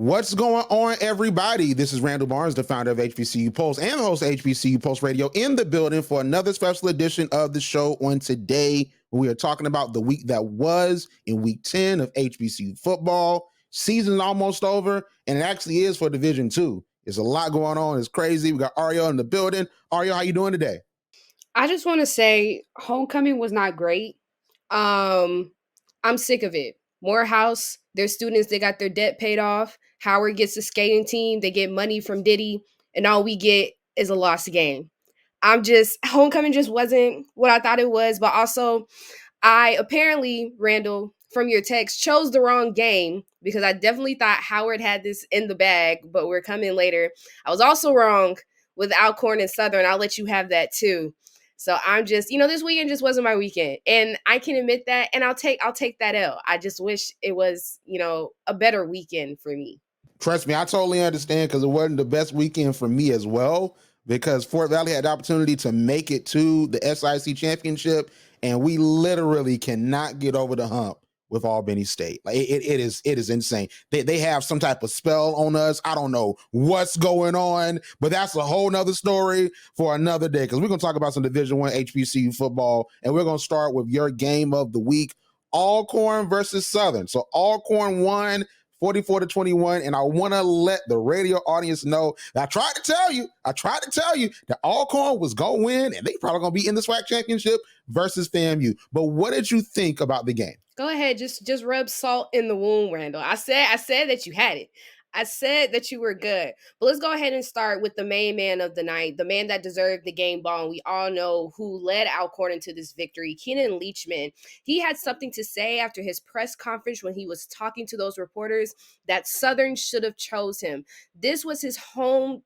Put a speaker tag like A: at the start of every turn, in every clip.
A: What's going on, everybody? This is Randall Barnes, the founder of HBCU Pulse and the host of HBCU Pulse Radio, in the building for another special edition of the show. On today, we are talking about the week that was in week 10 of HBCU football. Season's almost over, and it actually is for Division II. There's a lot going on. It's crazy. We got Arielle in the building. Arielle, how you doing today?
B: I just want to say homecoming was not great. I'm sick of it. Morehouse, their students, they got their debt paid off. Howard gets a skating team. They get money from Diddy, and all we get is a lost game. Homecoming just wasn't what I thought it was, but also I apparently, Randall, from your text, chose the wrong game because I definitely thought Howard had this in the bag, but we're coming later. I was also wrong with Alcorn and Southern. I'll let you have that too. So I'm just, this weekend just wasn't my weekend. And I can admit that, and I'll take that L. I just wish it was, a better weekend for me.
A: Trust me, I totally understand, because it wasn't the best weekend for me as well, because Fort Valley had the opportunity to make it to the SWAC Championship, and we literally cannot get over the hump with Albany State. Like it is insane. They have some type of spell on us. I don't know what's going on, but that's a whole nother story for another day, because we're going to talk about some Division I HBCU football, and we're going to start with your game of the week, Alcorn versus Southern. So Alcorn won 44-21, and I want to let the radio audience know that I tried to tell you that Alcorn was going to win, and they probably going to be in the SWAC Championship versus FAMU. But what did you think about the game?
B: Go ahead, just rub salt in the wound, Randall. I said that you had it. I said that you were good. But let's go ahead and start with the main man of the night, the man that deserved the game ball. And we all know who led Alcorn into this victory, Keenan Leachman. He had something to say after his press conference when he was talking to those reporters that Southern should have chose him. This was his home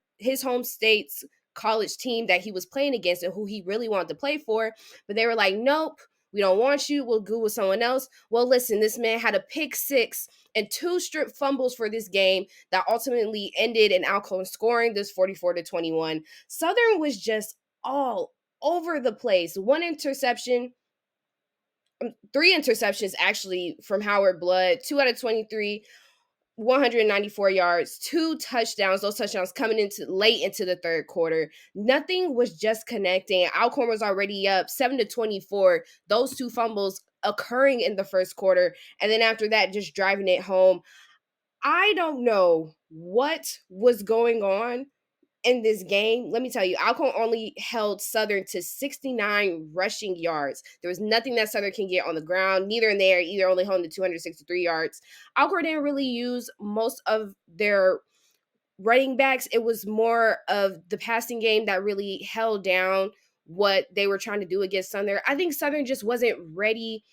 B: state's college team that he was playing against and who he really wanted to play for. But they were like, nope. We don't want you. We'll go with someone else. Well, listen, this man had a pick six and 2 strip fumbles for this game that ultimately ended in Alcorn scoring this 44-21. Southern was just all over the place. 1 interception, 3 interceptions actually from Howard Blood, 2 out of 23. 194 yards, 2 touchdowns, those touchdowns coming into late into the third quarter. Nothing was just connecting. Alcorn was already up 7-24. Those 2 fumbles occurring in the first quarter. And then after that, just driving it home. I don't know what was going on in this game. Let me tell you, Alcorn only held Southern to 69 rushing yards. There was nothing that Southern can get on the ground, neither in there, either only holding to 263 yards. Alcorn didn't really use most of their running backs. It was more of the passing game that really held down what they were trying to do against Southern. I think Southern just wasn't ready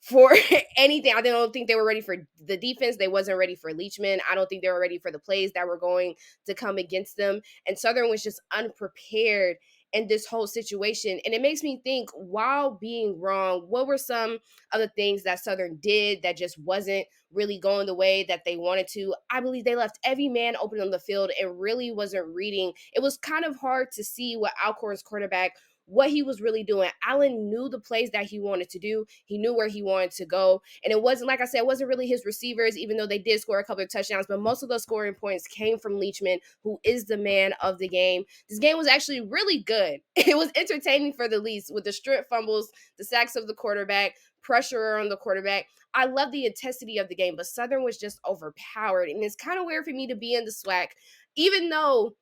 B: for anything. I don't think they were ready for the defense. They wasn't ready for Leachman. I don't think they were ready for the plays that were going to come against them. And Southern was just unprepared in this whole situation. And it makes me think, while being wrong, what were some of the things that Southern did that just wasn't really going the way that they wanted to? I believe they left every man open on the field and really wasn't reading. It was kind of hard to see what Alcorn's quarterback, what he was really doing. Allen knew the plays that he wanted to do. He knew where he wanted to go. And it wasn't, like I said, it wasn't really his receivers, even though they did score a couple of touchdowns, but most of those scoring points came from Leachman, who is the man of the game. This game was actually really good. It was entertaining for the least, with the strip fumbles, the sacks of the quarterback, pressure on the quarterback. I love the intensity of the game, but Southern was just overpowered. And it's kind of weird for me to be in the SWAC, even though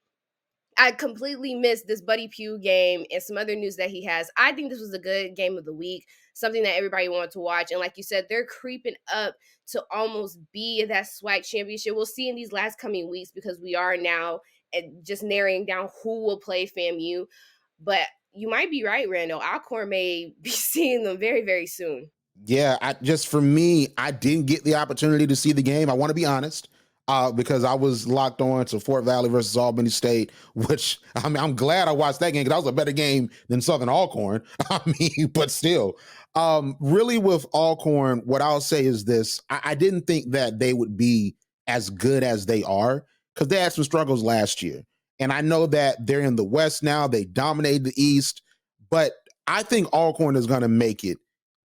B: I completely missed this Buddy Pugh game and some other news that he has. I think this was a good game of the week, something that everybody wanted to watch. And like you said, they're creeping up to almost be that SWAC championship. We'll see in these last coming weeks, because we are now just narrowing down who will play FAMU. But you might be right, Randall. Alcorn may be seeing them very, very soon.
A: Yeah, for me, I didn't get the opportunity to see the game. I want to be honest. Because I was locked on to Fort Valley versus Albany State, which, I mean, I'm glad I watched that game, because that was a better game than Southern Alcorn. I mean, but still, really with Alcorn, what I'll say is this. I didn't think that they would be as good as they are, because they had some struggles last year. And I know that they're in the West now. They dominated the East. But I think Alcorn is going to make it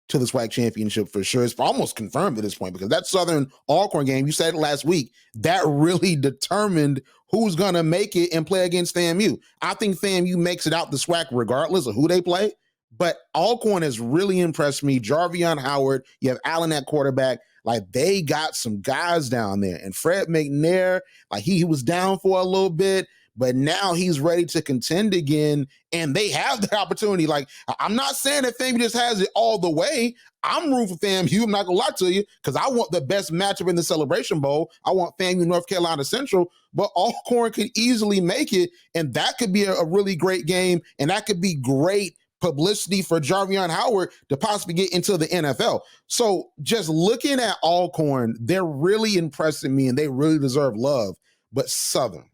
A: to the SWAC championship for sure. It's almost confirmed at this point because that Southern Alcorn game, you said it last week, that really determined who's going to make it and play against FAMU. I think FAMU makes it out the SWAC regardless of who they play, but Alcorn has really impressed me. Jarvion Howard, you have Allen at quarterback. Like, they got some guys down there. And Fred McNair, like he was down for a little bit, but now he's ready to contend again, and they have the opportunity. Like, I'm not saying that FAMU just has it all the way. I'm rooting for FAMU. I'm not going to lie to you, because I want the best matchup in the Celebration Bowl. I want FAMU North Carolina Central, but Alcorn could easily make it, and that could be a really great game, and that could be great publicity for Jarvion Howard to possibly get into the NFL. So just looking at Alcorn, they're really impressing me, and they really deserve love. But Southern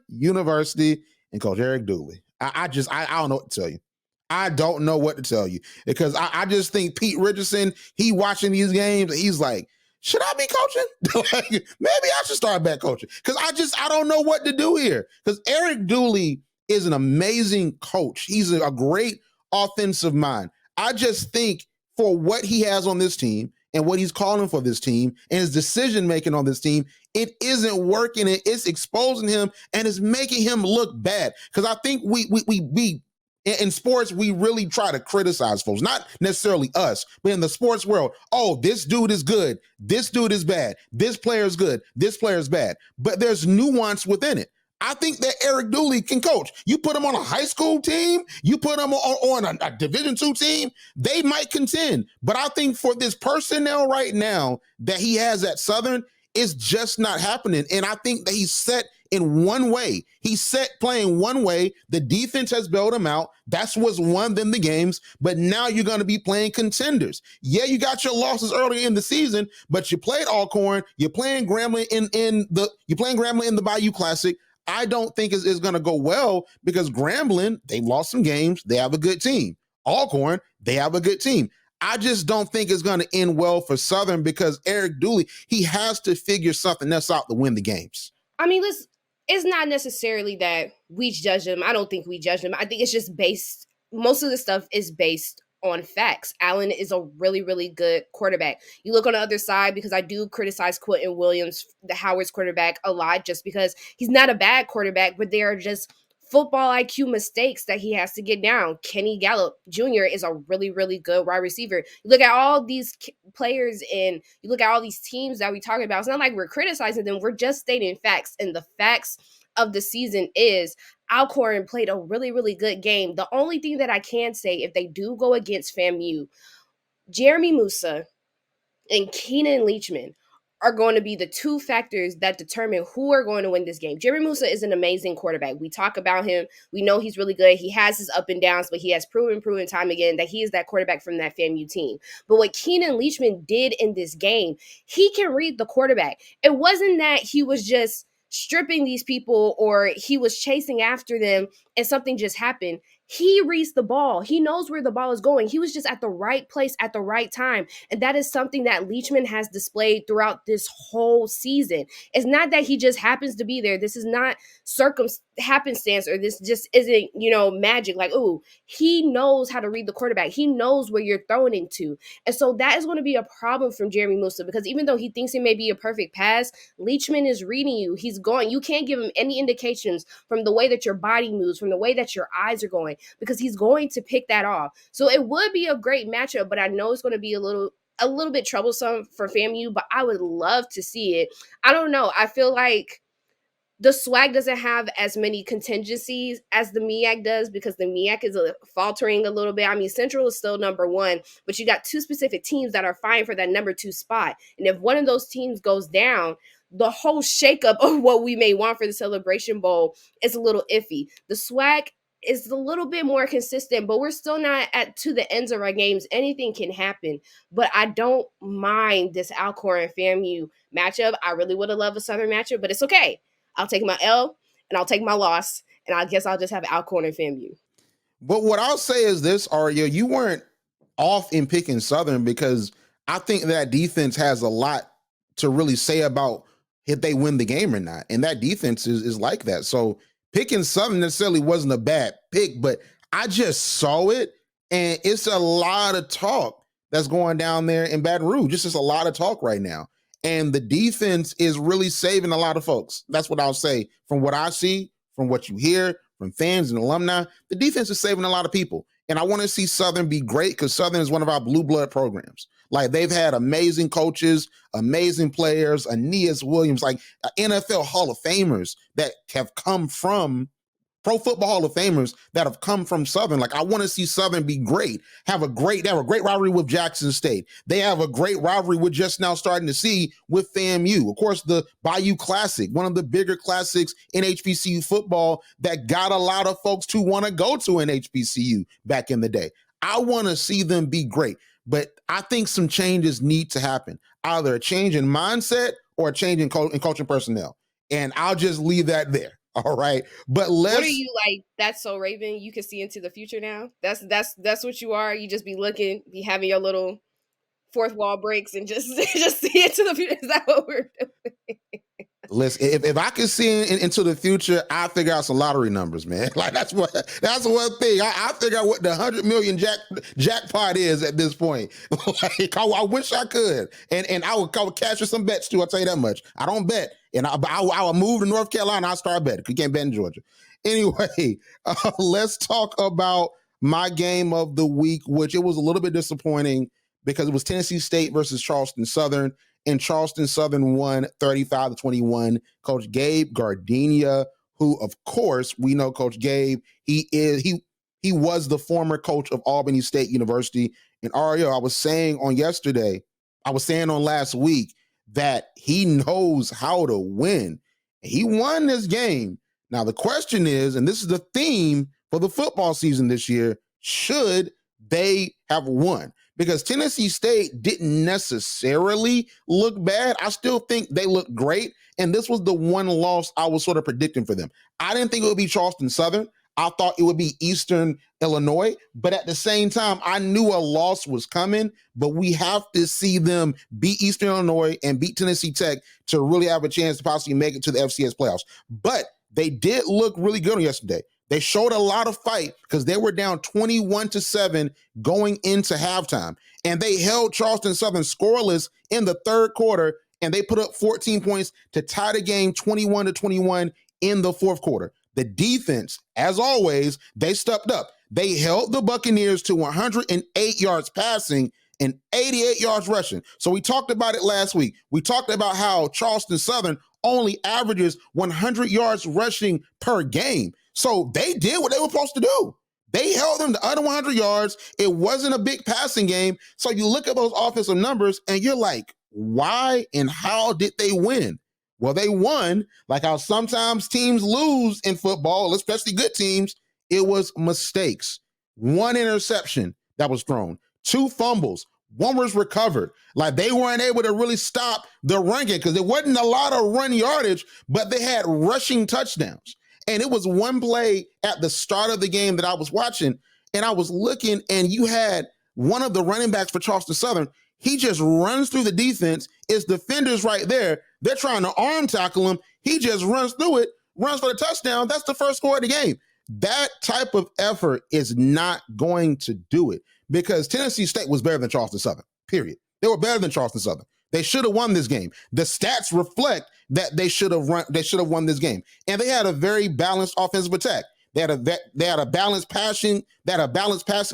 A: University and Coach Eric Dooley, I don't know what to tell you. I don't know what to tell you, because I just think Pete Richardson, he watching these games, he's like, should I be coaching? Like, maybe I should start back coaching, because I don't know what to do here. Because Eric Dooley is an amazing coach. He's a great offensive mind. I just think for what he has on this team and what he's calling for this team and his decision-making on this team, it isn't working. It's exposing him, and it's making him look bad. Because I think we in sports, we really try to criticize folks, not necessarily us, but in the sports world. Oh, this dude is good. This dude is bad. This player is good. This player is bad. But there's nuance within it. I think that Eric Dooley can coach. You put him on a high school team, you put him on a Division II team, they might contend. But I think for this personnel right now that he has at Southern, it's just not happening. And I think that he's set in one way. He's set playing one way. The defense has bailed him out. That's what's won them the games. But now you're going to be playing contenders. Yeah, you got your losses earlier in the season, but you played Alcorn. You're playing Grambling in the Bayou Classic. I don't think it's going to go well, because Grambling, they've lost some games. They have a good team. Alcorn, they have a good team. I just don't think it's going to end well for Southern, because Eric Dooley, he has to figure something else out to win the games.
B: I mean, it's not necessarily that we judge him. I don't think we judge him. I think it's just most of the stuff is based on facts. Allen is a really, really good quarterback. You look on the other side, because I do criticize Quentin Williams, the Howard's quarterback, a lot, just because he's not a bad quarterback, but they are just football IQ mistakes that he has to get down. Kenny Gallup Jr. is a really, really good wide receiver. You look at all these players and you look at all these teams that we talk about. It's not like we're criticizing them. We're just stating facts. And the facts of the season is Alcorn played a really, really good game. The only thing that I can say, if they do go against FAMU, Jeremy Musa and Keenan Leachman are going to be the two factors that determine who are going to win this game. Jeremy Musa is an amazing quarterback. We talk about him. We know he's really good. He has his up and downs, but he has proven time again that he is that quarterback from that FAMU team. But what Keenan Leachman did in this game, he can read the quarterback. It wasn't that he was just stripping these people or he was chasing after them and something just happened. He reads the ball. He knows where the ball is going. He was just at the right place at the right time. And that is something that Leachman has displayed throughout this whole season. It's not that he just happens to be there. This is not happenstance, or this just isn't, magic. Like, ooh, he knows how to read the quarterback. He knows where you're throwing into. And so that is going to be a problem from Jeremy Musa, because even though he thinks it may be a perfect pass, Leachman is reading you. He's going. You can't give him any indications from the way that your body moves, from the way that your eyes are going, because he's going to pick that off. So it would be a great matchup, but I know it's going to be a little bit troublesome for FAMU, but I would love to see it. I don't know. I feel like the SWAC doesn't have as many contingencies as the MEAC does, because the MEAC is faltering a little bit. I mean, Central is still number one, but you got two specific teams that are vying for that number 2 spot. And if one of those teams goes down, the whole shakeup of what we may want for the Celebration Bowl is a little iffy. The SWAC is a little bit more consistent, but we're still not to the ends of our games. Anything can happen, but I don't mind this Alcorn and FAMU matchup. I really would have loved a Southern matchup, but it's okay. I'll take my L and I'll take my loss, and I guess I'll just have Alcorn and FAMU.
A: But what I'll say is this, Arielle, you weren't off in picking Southern, because I think that defense has a lot to really say about if they win the game or not. And that defense is like that. So picking Southern necessarily wasn't a bad pick, but I just saw it And it's a lot of talk that's going down there in Baton Rouge. It's just a lot of talk right now. And the defense is really saving a lot of folks. That's what I'll say. From what I see, from what you hear, from fans and alumni, the defense is saving a lot of people. And I want to see Southern be great because Southern is one of our blue blood programs. Like, they've had amazing coaches, amazing players, Aeneas Williams, like NFL Hall of Famers that have come from Pro Football Hall of Famers that have come from Southern. Like, I want to see Southern be great. They have a great rivalry with Jackson State. They have a great rivalry we're just now starting to see with FAMU. Of course, the Bayou Classic, one of the bigger classics in HBCU football that got a lot of folks to want to go to an HBCU back in the day. I want to see them be great, but I think some changes need to happen. Either a change in mindset or a change in coaching personnel. And I'll just leave that there. All right. But
B: what are you like? That's so Raven. You can see into the future now. That's what you are. You just be looking, be having your little fourth wall breaks and just see into the future. Is that what we're doing?
A: Listen, if I can see into the future, I figure out some lottery numbers, man. Like, that's one thing. I figure out what the 100 million jackpot is at this point. Like, I wish I could, and I would cash some bets too. I'll tell you that much. I don't bet, and I will move to North Carolina. I'll start betting. You can't bet in Georgia. Anyway, let's talk about my game of the week, which it was a little bit disappointing because it was Tennessee State versus Charleston Southern. And Charleston Southern won 35-21. Coach Gabe Gardenia, who, of course, we know Coach Gabe. He was the former coach of Albany State University. And Arielle, I was saying on last week that he knows how to win. He won this game. Now, the question is, and this is the theme for the football season this year, should they have won? Because Tennessee State didn't necessarily look bad. I still think they look great. And this was the one loss I was sort of predicting for them. I didn't think it would be Charleston Southern. I thought it would be Eastern Illinois. But at the same time, I knew a loss was coming. But we have to see them beat Eastern Illinois and beat Tennessee Tech to really have a chance to possibly make it to the FCS playoffs. But they did look really good on yesterday. They showed a lot of fight because they were down 21-7 going into halftime. And they held Charleston Southern scoreless in the third quarter, and they put up 14 points to tie the game 21-21 in the fourth quarter. The defense, as always, they stepped up. They held the Buccaneers to 108 yards passing and 88 yards rushing. So we talked about it last week. We talked about how Charleston Southern only averages 100 yards rushing per game. So they did what they were supposed to do. They held them to under 100 yards. It wasn't a big passing game. So you look at those offensive numbers and you're like, why and how did they win? Well, they won like how sometimes teams lose in football, especially good teams. It was mistakes. One interception that was thrown, 2 fumbles, 1 was recovered. Like, they weren't able to really stop the run game because there wasn't a lot of run yardage, but they had rushing touchdowns. And it was one play at the start of the game that I was watching, and I was looking, and you had one of the running backs for Charleston Southern. He just runs through the defense. It's defenders right there. They're trying to arm tackle him. He just runs through it, runs for the touchdown. That's the first score of the game. That type of effort is not going to do it because Tennessee State was better than Charleston Southern, period. They were better than Charleston Southern. They should have won this game. The stats reflect that they should have won this game. And they had a very balanced offensive attack. They had a balanced passing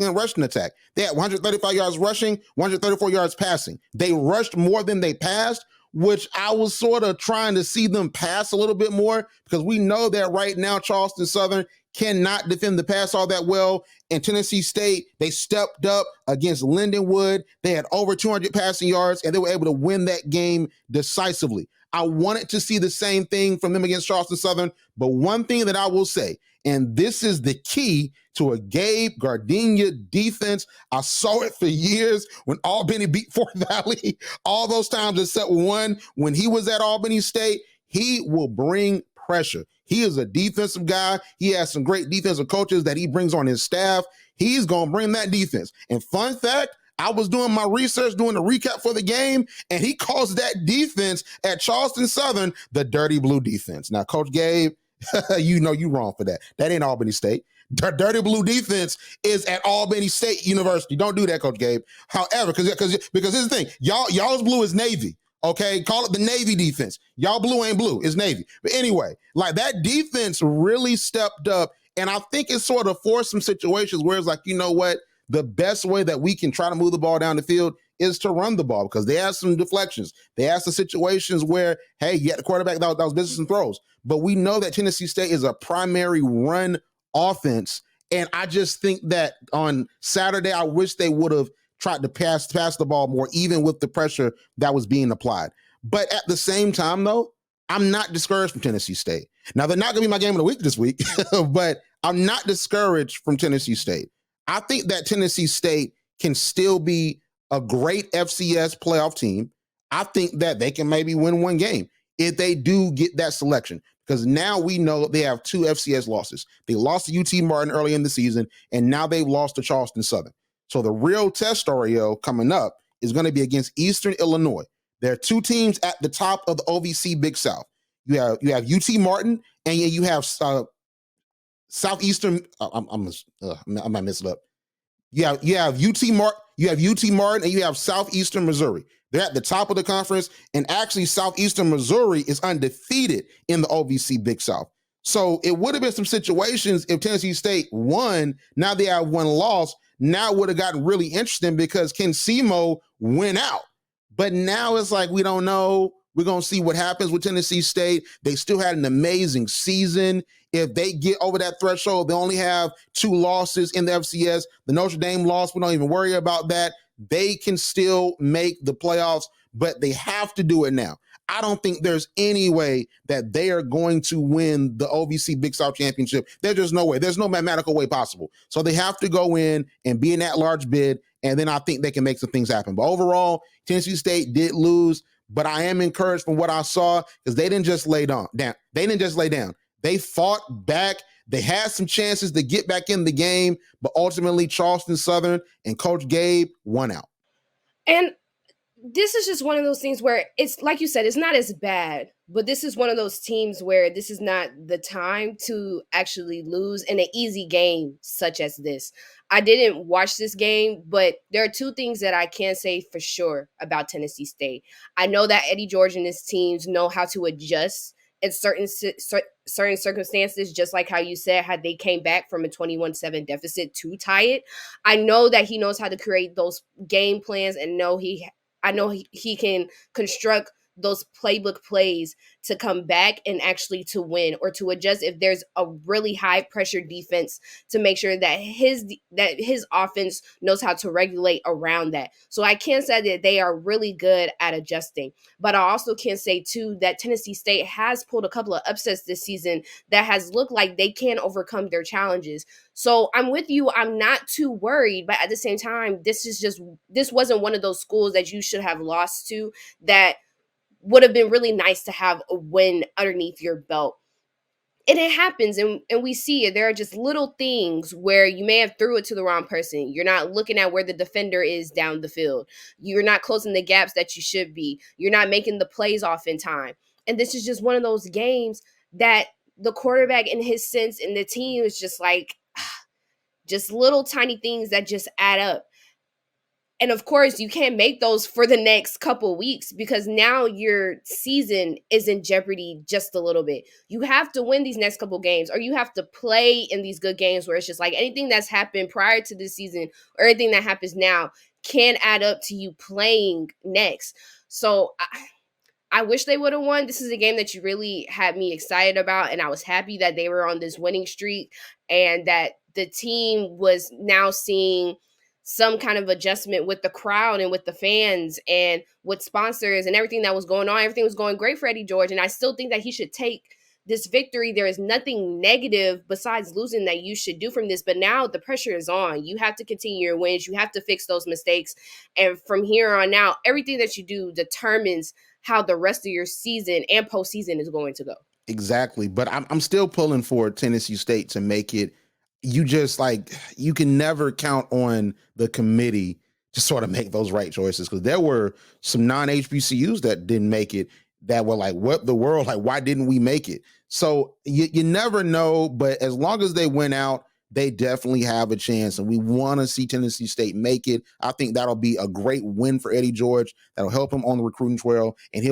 A: and rushing attack. They had 135 yards rushing, 134 yards passing. They rushed more than they passed, which I was sort of trying to see them pass a little bit more because we know that right now Charleston Southern cannot defend the pass all that well. And Tennessee State, they stepped up against Lindenwood. They had over 200 passing yards, and they were able to win that game decisively. I wanted to see the same thing from them against Charleston Southern, but one thing that I will say, and this is the key to a Gabe Gardenia defense. I saw it for years when Albany beat Fort Valley, all those times except one when he was at Albany State. He will bring pressure. He is a defensive guy. He has some great defensive coaches that he brings on his staff. He's going to bring that defense. And fun fact, I was doing my research, doing the recap for the game, and he calls that defense at Charleston Southern the Dirty Blue defense. Now, Coach Gabe, you know you're wrong for that. That ain't Albany State. dirty blue defense is at Albany State University. Don't do that, Coach Gabe. However, because here's the thing, y'all's blue is Navy. Okay, call it the Navy defense. Y'all blue ain't blue, it's Navy. But anyway, like that defense really stepped up, and I think it sort of forced some situations where it's like, you know what, the best way that we can try to move the ball down the field is to run the ball, because they had some deflections. They had some situations where, hey, you had the quarterback that was business and throws. But we know that Tennessee State is a primary run offense, and I just think that on Saturday, I wish they would have tried to pass the ball more, even with the pressure that was being applied. But at the same time, though, I'm not discouraged from Tennessee State. Now, they're not going to be my game of the week this week, but I'm not discouraged from Tennessee State. I think that Tennessee State can still be a great FCS playoff team. I think that they can maybe win one game if they do get that selection, because now we know they have 2 FCS losses. They lost to UT Martin early in the season, and now they've lost to Charleston Southern. So the real test, Arielle, coming up is going to be against Eastern Illinois. There are 2 teams at the top of the OVC Big South. You have UT Martin, and you have Southeastern. I might mess it up. You have UT Martin, and you have Southeastern Missouri. They're at the top of the conference, and actually Southeastern Missouri is undefeated in the OVC Big South. So it would have been some situations if Tennessee State won. Now they have 1 loss. Now it would have gotten really interesting because Ken Semo went out. But now it's like, we don't know. We're going to see what happens with Tennessee State. They still had an amazing season. If they get over that threshold, they only have 2 losses in the FCS. The Notre Dame loss, we don't even worry about that. They can still make the playoffs, but they have to do it now. I don't think there's any way that they are going to win the OVC Big South Championship. There's just no way. There's no mathematical way possible. So they have to go in and be in that large bid, and then I think they can make some things happen. But overall, Tennessee State did lose, but I am encouraged from what I saw, because they didn't just lay down. They didn't just lay down. They fought back. They had some chances to get back in the game, but ultimately Charleston Southern and Coach Gabe won out.
B: And this is just one of those things where it's like you said, it's not as bad, but this is one of those teams where this is not the time to actually lose in an easy game such as this. I didn't watch this game, but there are 2 things that I can say for sure about Tennessee State. I know that Eddie George and his teams know how to adjust in certain circumstances, just like how you said, how they came back from a 21-7 deficit to tie it. I know that he knows how to create those game plans, and I know he can construct those playbook plays to come back and actually to win, or to adjust if there's a really high pressure defense, to make sure that his offense knows how to regulate around that. So I can say that they are really good at adjusting. But I also can say too that Tennessee State has pulled a couple of upsets this season that has looked like they can overcome their challenges. So I'm with you. I'm not too worried, but at the same time, this wasn't one of those schools that you should have lost to, that would have been really nice to have a win underneath your belt. And it happens, and we see it. There are just little things where you may have threw it to the wrong person. You're not looking at where the defender is down the field. You're not closing the gaps that you should be. You're not making the plays off in time. And this is just one of those games that the quarterback in his sense and the team is just like, just little tiny things that just add up. And of course, you can't make those for the next couple weeks, because now your season is in jeopardy just a little bit. You have to win these next couple games, or you have to play in these good games where it's just like anything that's happened prior to this season or anything that happens now can add up to you playing next. So I wish they would have won. This is a game that you really had me excited about, and I was happy that they were on this winning streak and that the team was now seeing some kind of adjustment with the crowd and with the fans and with sponsors and everything that was going on. Everything was going great for Eddie George, and I still think that he should take this victory. There is nothing negative besides losing that you should do from this, but now the pressure is on. You have to continue your wins. You have to fix those mistakes, and from here on out, everything that you do determines how the rest of your season and postseason is going to go.
A: Exactly, but I'm still pulling for Tennessee State to make it. You can never count on the committee to sort of make those right choices, because there were some non-HBCUs that didn't make it that were like, what the world? Like, why didn't we make it? So you never know, but as long as they went out, they definitely have a chance. And we want to see Tennessee State make it. I think that'll be a great win for Eddie George. That'll help him on the recruiting trail, and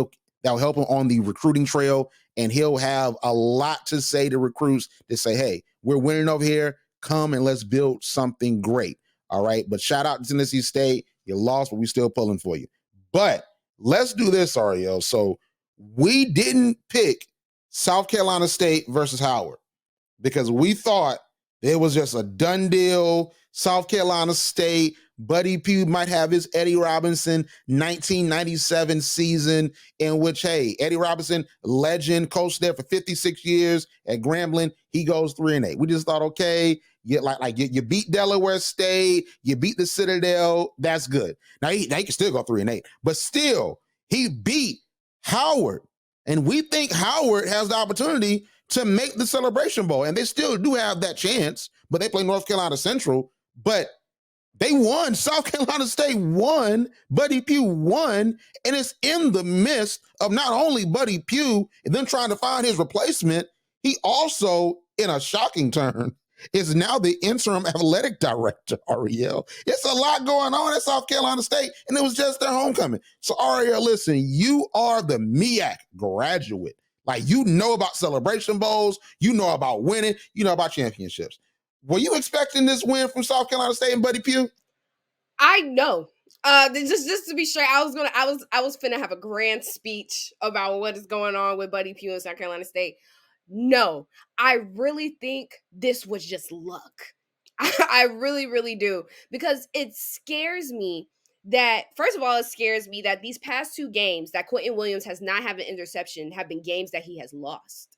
A: that'll help him on the recruiting trail. And he'll have a lot to say to recruits to say, hey, we're winning over here. Come and let's build something great. All right. But shout out to Tennessee State. You lost, but we're still pulling for you. But let's do this, Arielle. So we didn't pick South Carolina State versus Howard because we thought it was just a done deal. South Carolina State, Buddy Pough might have his Eddie Robinson 1997 season in which, hey, Eddie Robinson, legend, coached there for 56 years at Grambling. He goes 3-8. We just thought, okay, you beat Delaware State, you beat the Citadel, that's good. Now he can still go 3-8, but still, he beat Howard. And we think Howard has the opportunity to make the Celebration Bowl. And they still do have that chance, but they play North Carolina Central. But they won. South Carolina State won. Buddy Pough won. And it's in the midst of not only Buddy Pough and then trying to find his replacement, he also, in a shocking turn, is now the interim athletic director, Arielle. It's a lot going on at South Carolina State, and it was just their homecoming. So, Arielle, listen, you are the MEAC graduate. Like, you know about Celebration Bowls, you know about winning, you know about championships. Were you expecting this win from South Carolina State and Buddy Pough?
B: I know. Just to be straight, I was finna have a grand speech about what is going on with Buddy Pough and South Carolina State. No, I really think this was just luck. I really, really do. Because it scares me that, first of all, it scares me that these past two games that Quentin Williams has not had an interception have been games that he has lost,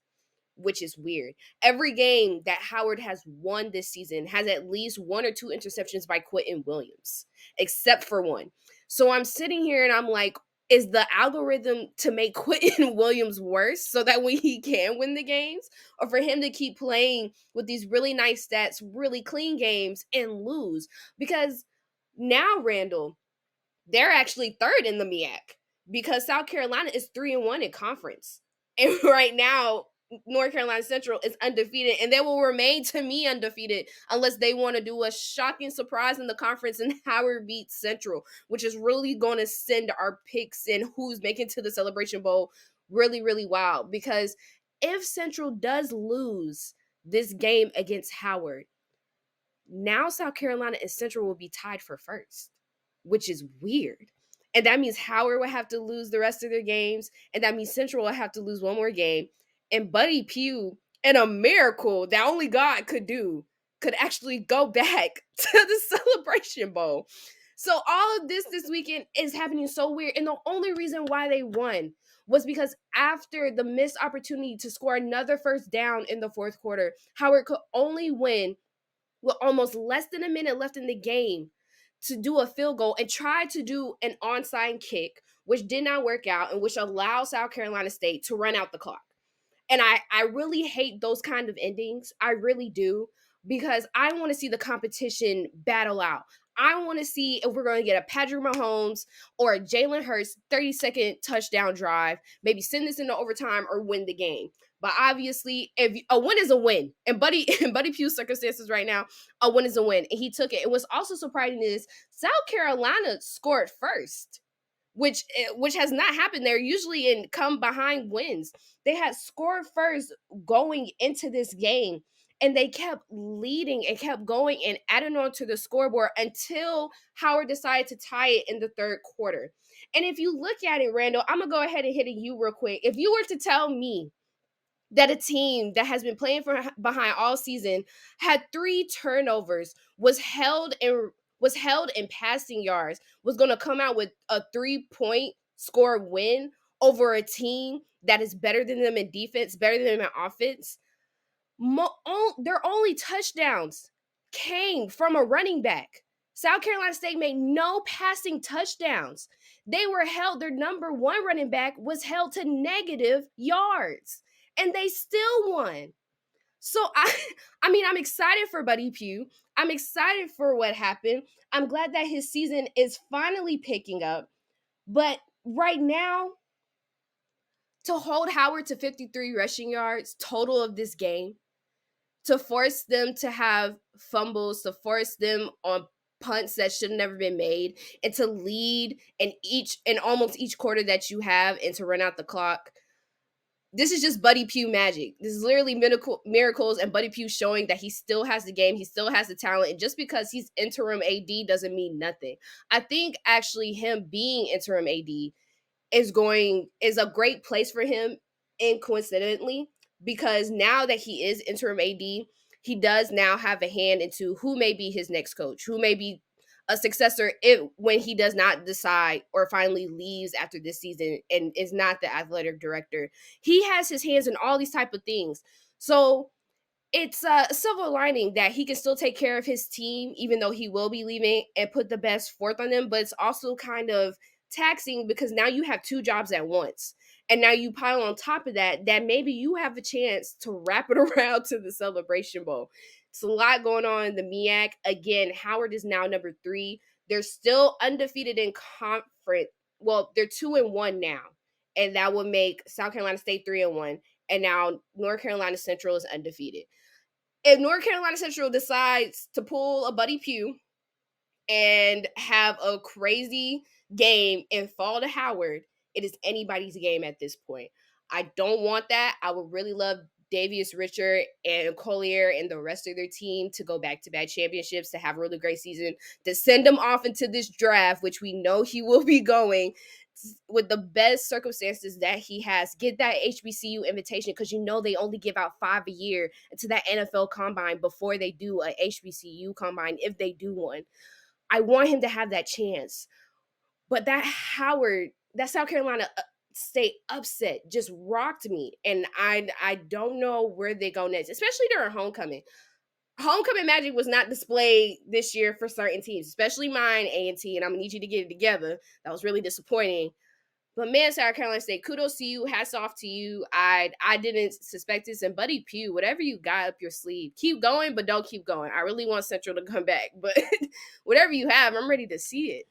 B: which is weird. Every game that Howard has won this season has at least one or two interceptions by Quentin Williams, except for one. So I'm sitting here and I'm like, is the algorithm to make Quentin Williams worse so that way he can win the games, or for him to keep playing with these really nice stats, really clean games and lose? Because now, Randall, they're actually third in the MEAC because South Carolina is 3-1 in conference. And right now, North Carolina Central is undefeated, and they will remain, to me, undefeated unless they want to do a shocking surprise in the conference and Howard beats Central, which is really going to send our picks and who's making to the Celebration Bowl really, really wild. Because if Central does lose this game against Howard, now South Carolina and Central will be tied for first, which is weird. And that means Howard will have to lose the rest of their games, and that means Central will have to lose one more game. And Buddy Pough, in a miracle that only God could do, could actually go back to the Celebration Bowl. So all of this weekend is happening so weird. And the only reason why they won was because after the missed opportunity to score another first down in the fourth quarter, Howard could only win with almost less than a minute left in the game to do a field goal and try to do an onside kick, which did not work out and which allowed South Carolina State to run out the clock. And I really hate those kind of endings. I really do, because I want to see the competition battle out. I want to see if we're going to get a Patrick Mahomes or a Jalen Hurts 30-second touchdown drive, maybe send this into overtime or win the game. But obviously, if a win is a win, and Buddy Pough's circumstances right now, a win is a win, and he took it. And what's also surprising is South Carolina scored first, which has not happened. They're usually in come behind wins. They had scored first going into this game, and they kept leading and kept going and adding on to the scoreboard until Howard decided to tie it in the third quarter. And if you look at it, Randall, I'm going to go ahead and hit you real quick. If you were to tell me that a team that has been playing from behind all season had 3 turnovers, was held in passing yards, was going to come out with a 3-point score win over a team that is better than them in defense, better than them in offense, their only touchdowns came from a running back. South Carolina State made no passing touchdowns. They were held, their number 1 running back was held to negative yards, and they still won. So I'm excited for Buddy Pough. I'm excited for what happened. I'm glad that his season is finally picking up. But right now, to hold Howard to 53 rushing yards total of this game, to force them to have fumbles, to force them on punts that should have never been made, and to lead in almost each quarter that you have and to run out the clock. This is just Buddy Pugh magic. This is literally miracles and Buddy Pugh showing that he still has the game, he still has the talent, and just because he's interim AD doesn't mean nothing. I think actually him being interim AD is a great place for him, and coincidentally, because now that he is interim AD, he does now have a hand into who may be his next coach, who may be a successor when he does not decide or finally leaves after this season and is not the athletic director. He has his hands in all these type of things. So it's a silver lining that he can still take care of his team, even though he will be leaving, and put the best forth on them. But it's also kind of taxing because now you have two jobs at once. And now you pile on top of that maybe you have a chance to wrap it around to the Celebration Bowl. It's a lot going on in the MEAC. Again, Howard is now number 3. They're still undefeated in conference. Well, they're 2-1 now. And that would make South Carolina State 3-1. And now North Carolina Central is undefeated. If North Carolina Central decides to pull a Buddy Pugh and have a crazy game and fall to Howard, it is anybody's game at this point. I don't want that. I would really love Davius Richard and Collier and the rest of their team to go back-to-back championships, to have a really great season, to send them off into this draft, which we know he will be going with the best circumstances that he has. Get that HBCU invitation, because you know they only give out 5 a year into that NFL combine before they do a HBCU combine, if they do one. I want him to have that chance. But that South Carolina State upset just rocked me. And I don't know where they go next, especially during homecoming. Homecoming magic was not displayed this year for certain teams, especially mine, A&T, and I'm going to need you to get it together. That was really disappointing. But man, South Carolina State, kudos to you. Hats off to you. I didn't suspect this. And Buddy Pugh, whatever you got up your sleeve, keep going, but don't keep going. I really want Central to come back. But whatever you have, I'm ready to see it.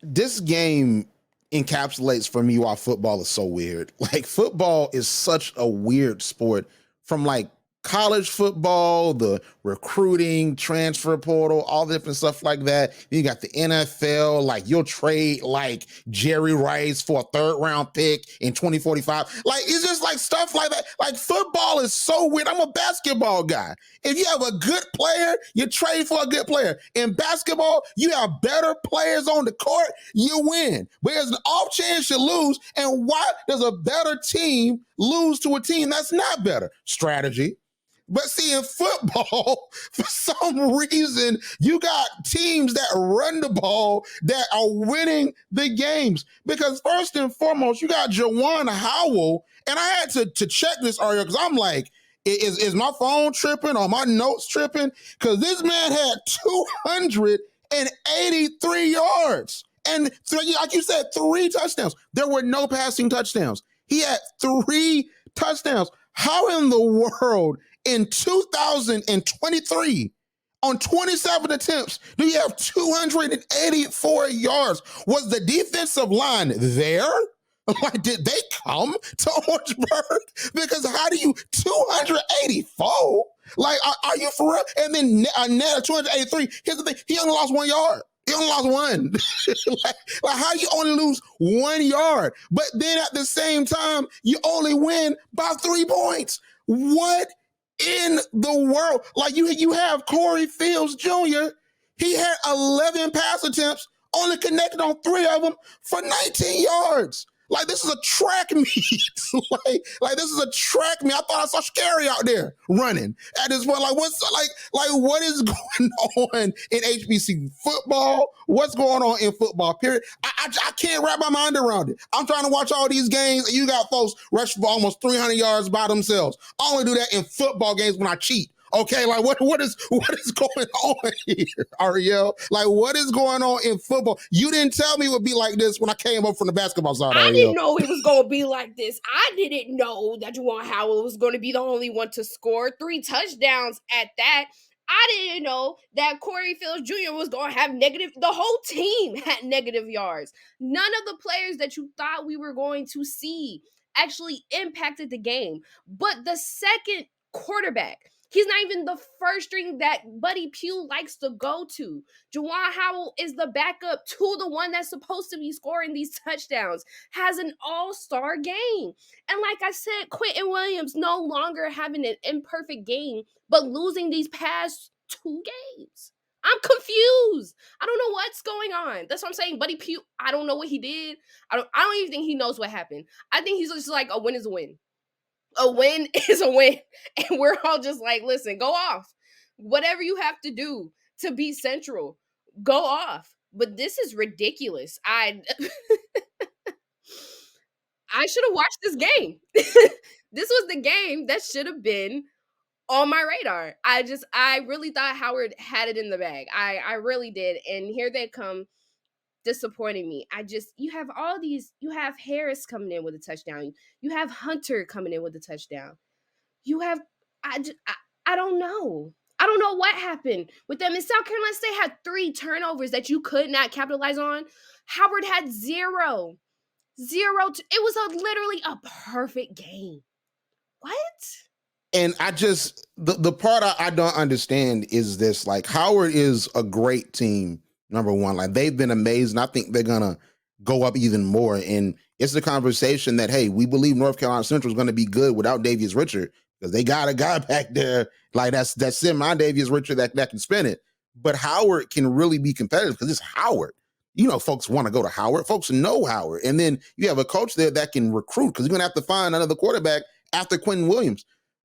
A: This game encapsulates for me why football is so weird. Like, football is such a weird sport, from like college football, the recruiting, transfer portal, all the different stuff like that. You got the NFL, like you'll trade like Jerry Rice for a 3rd round pick in 2045. Like, it's just like stuff like that. Like, football is so weird. I'm a basketball guy. If you have a good player, you trade for a good player. In basketball, you have better players on the court, you win. But there's an off chance you lose. And why does a better team lose to a team that's not better? Strategy. But see, in football, for some reason, you got teams that run the ball that are winning the games. Because first and foremost, you got Jawarn Howell. And I had to check this, Arielle, because I'm like, is my phone tripping or my notes tripping? Because this man had 283 yards. And like you said, 3 touchdowns. There were no passing touchdowns. He had 3 touchdowns. How in the world in 2023, on 27 attempts, do you have 284 yards? Was the defensive line there? Like, did they come to Orangeburg? Because how do you 284? Like, are you for real? And then net 283. Here's the thing: he only lost 1 yard. He only lost 1. like, how do you only lose 1 yard? But then at the same time, you only win by 3 points. What in the world? Like, you have Corey Fields Jr. He had 11 pass attempts, only connected on 3 of them for 19 yards. Like, this is a track meet. like this is a track meet. I thought I saw Scary out there running at this point. Like, what is going on in HBC football? What's going on in football, period? I can't wrap my mind around it. I'm trying to watch all these games, and you got folks rush for almost 300 yards by themselves. I only do that in football games when I cheat. Okay, like what is going on here, Arielle? Like, what is going on in football? You didn't tell me it would be like this when I came up from the basketball side, Arielle.
B: I didn't know it was going to be like this. I didn't know that Jawarn Howell was going to be the only one to score 3 touchdowns at that. I didn't know that Corey Fields Jr. was going to have negative. The whole team had negative yards. None of the players that you thought we were going to see actually impacted the game. But the second quarterback. He's not even the first string that Buddy Pough likes to go to. Jawarn Howell is the backup to the one that's supposed to be scoring these touchdowns, has an all-star game. And like I said, Quentin Williams no longer having an imperfect game, but losing these past 2 games. I'm confused. I don't know what's going on. That's what I'm saying. Buddy Pough, I don't know what he did. I don't even think he knows what happened. I think he's just like, a win is a win. A win is a win. And we're all just like, listen, go off. Whatever you have to do to beat Central, go off. But this is ridiculous. I should have watched this game. This was the game that should have been on my radar. I really thought Howard had it in the bag. I really did. And here they come disappointing me. You have all these, you have Harris coming in with a touchdown. You have Hunter coming in with a touchdown. You have, I don't know. I don't know what happened with them. In South Carolina State had 3 turnovers that you could not capitalize on. Howard had 0. It was literally a perfect game. What?
A: And I just, the part I don't understand is this, like, Howard is a great team, number one. Like, they've been amazing. I think they're going to go up even more. And it's the conversation that, hey, we believe North Carolina Central is going to be good without Davius Richard, because they got a guy back there like that's semi-Davius Richard that can spin it. But Howard can really be competitive because it's Howard. You know, folks want to go to Howard. Folks know Howard. And then you have a coach there that can recruit, because you're going to have to find another quarterback after Quentin Williams.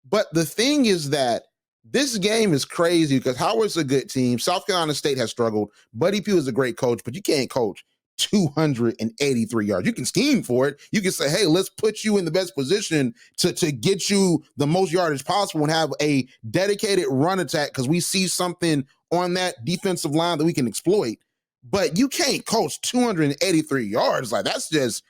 A: But the thing is that this game is crazy because Howard's a good team. South Carolina State has struggled. Buddy Pough is a great coach, but you can't coach 283 yards. You can scheme for it. You can say, hey, let's put you in the best position to get you the most yardage possible and have a dedicated run attack, because we see something on that defensive line that we can exploit. But you can't coach 283 yards. Like, that's just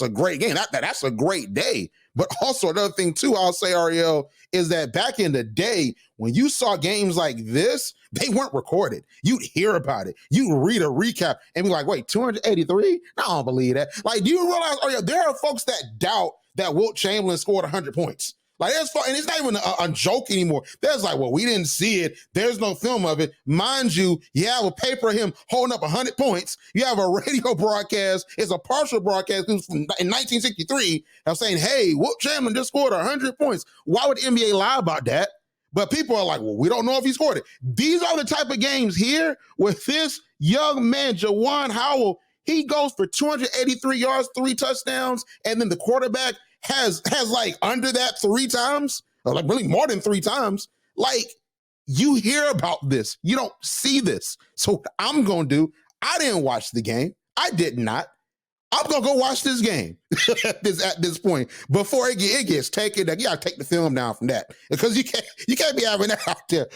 A: a great game. That's a great day. But also another thing too, I'll say, Arielle, is that back in the day, when you saw games like this, they weren't recorded. You'd hear about it. You'd read a recap and be like, wait, 283? I don't believe that. Like, do you realize, Arielle, there are folks that doubt that Wilt Chamberlain scored 100 points. Like, that's fun. And it's not even a joke anymore. There's like, well, we didn't see it. There's no film of it. Mind you, you have a paper of him holding up 100 points. You have a radio broadcast. It's a partial broadcast in 1963 of saying, hey, Wilt Chamberlain just scored 100 points. Why would the NBA lie about that? But people are like, well, we don't know if he scored it. These are the type of games here with this young man, Jawarn Howell. He goes for 283 yards, 3 touchdowns, and then the quarterback has like under that 3 times, or like really more than 3 times. Like, you hear about this. You don't see this. So what I'm going to do, I didn't watch the game. I did not. I'm going to go watch this game at this point before it gets taken. You got to take the film down from that, because you can't be having that out there,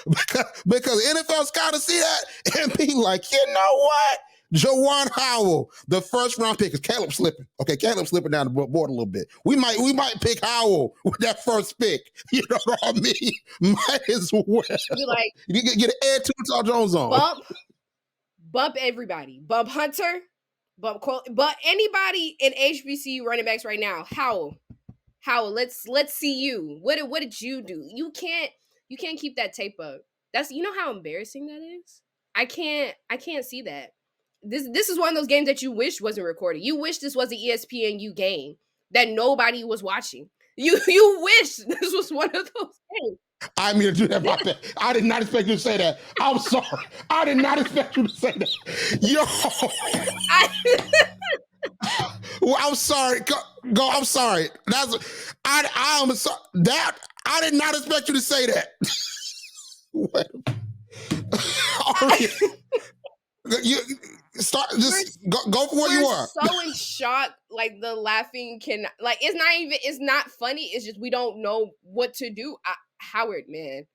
A: because NFL's got to see that and be like, you know what? Jawarn Howell, the first round pick, is Caleb slipping. Okay, Caleb slipping down the board a little bit. We might pick Howell with that first pick. You know what I mean? Might as well.
B: You like,
A: you get an Ed Tutal Jones on.
B: Bump everybody. Bump Hunter. Bump anybody in HBCU running backs right now. Howell, let's see you. What did you do? You can't keep that tape up. That's, you know how embarrassing that is? I can't see that. This is one of those games that you wish wasn't recorded. You wish this was an ESPNU game that nobody was watching. You wish this was one of those games.
A: I mean to do that about that. I did not expect you to say that. I'm sorry. I did not expect you to say that. Yo. Well, I'm sorry. Go. I'm sorry. I'm sorry. That I did not expect you to say that. Wait. You start. Just go for what you are.
B: So in shock. Like, the laughing it's not funny. It's just we don't know what to do. Howard, man.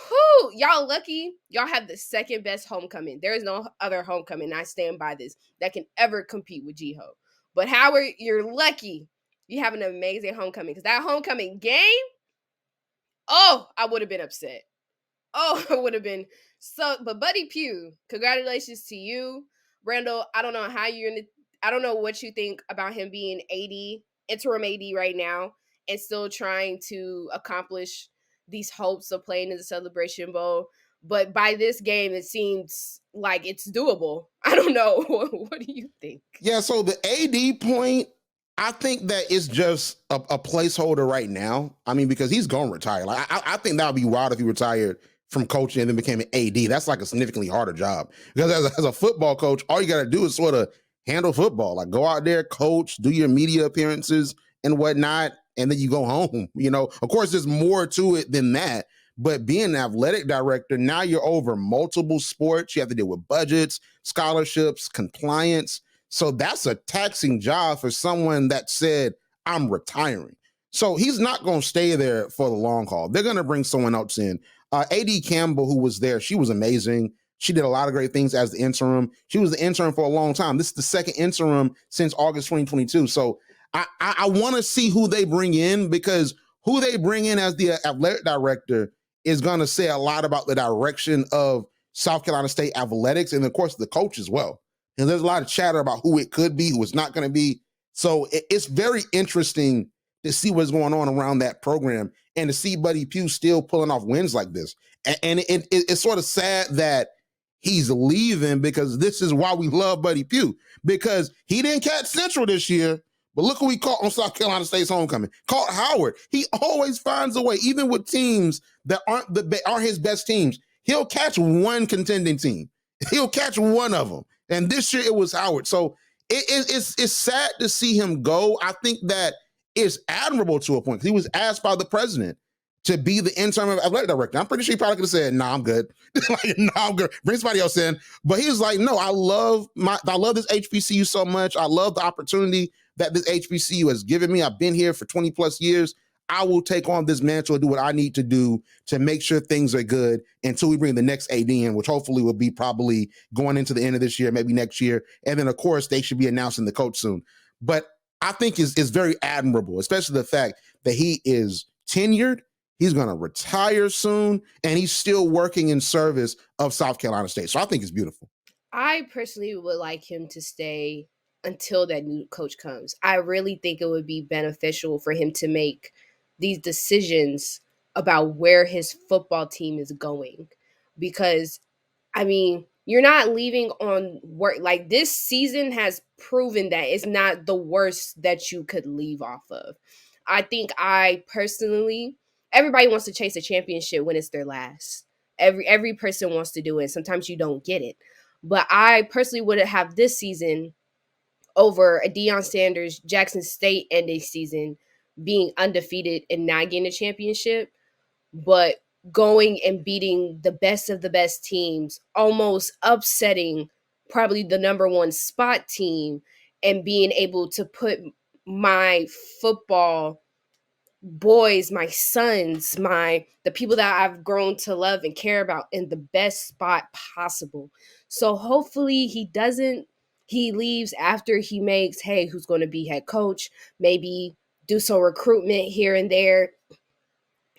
B: Whew, y'all lucky. Y'all have the second best homecoming. There is no other homecoming, I stand by this, that can ever compete with G-Ho. But Howard, you're lucky. You have an amazing homecoming, because that homecoming game, oh, I would have been upset. Oh, I would have been so. But Buddy Pough, congratulations to you. Randall, I don't know what you think about him being interim AD right now, and still trying to accomplish these hopes of playing in the Celebration Bowl. But by this game, it seems like it's doable. I don't know. What do you think?
A: Yeah, so the AD point, I think that it's just a placeholder right now. I mean, because he's going to retire. Like, I think that would be wild if he retired from coaching and then became an AD. That's like a significantly harder job. Because as a football coach, all you got to do is sort of handle football. Like, go out there, coach, do your media appearances and whatnot, and then you go home. You know, of course, there's more to it than that. But being an athletic director, now you're over multiple sports. You have to deal with budgets, scholarships, compliance. So that's a taxing job for someone that said, I'm retiring. So he's not going to stay there for the long haul. They're going to bring someone else in. AD Campbell, who was there, she was amazing. She did a lot of great things as the interim. She was the intern for a long time. This is the second interim since August 2022. So I want to see who they bring in, because who they bring in as the athletic director is going to say a lot about the direction of South Carolina State athletics and, of course, the coach as well. And there's a lot of chatter about who it could be, who it's not going to be. So it's very interesting to see what's going on around that program and to see Buddy Pough still pulling off wins like this. And it's sort of sad that he's leaving, because this is why we love Buddy Pough, because he didn't catch Central this year. But look who he caught on South Carolina State's homecoming. Caught Howard. He always finds a way, even with teams that aren't his best teams. He'll catch one contending team. He'll catch one of them. And this year it was Howard. So it's sad to see him go. I think that it's admirable to a point. He was asked by the president to be the interim athletic director. I'm pretty sure he probably could have said, "Nah, I'm good." Like, "Nah, I'm good. Bring somebody else in." But he was like, "No, I love this HBCU so much. I love the opportunity that this HBCU has given me. I've been here for 20 plus years. I will take on this mantle and do what I need to do to make sure things are good until we bring the next AD in, which hopefully will be probably going into the end of this year, maybe next year. And then, of course, they should be announcing the coach soon." But I think is very admirable, especially the fact that he is tenured. He's going to retire soon, and he's still working in service of South Carolina State. So I think it's beautiful.
B: I personally would like him to stay until that new coach comes. I really think it would be beneficial for him to make these decisions about where his football team is going. Because, I mean, you're not leaving on work. Like, this season has proven that it's not the worst that you could leave off of. I think everybody wants to chase a championship when it's their last. Every person wants to do it. Sometimes you don't get it. But I personally would have this season over a Deion Sanders Jackson State ending season being undefeated and not getting a championship, but going and beating the best of the best teams, almost upsetting probably the number one spot team, and being able to put my football boys, my sons, the people that I've grown to love and care about in the best spot possible. So hopefully he leaves after he makes, hey, who's going to be head coach, maybe do some recruitment here and there,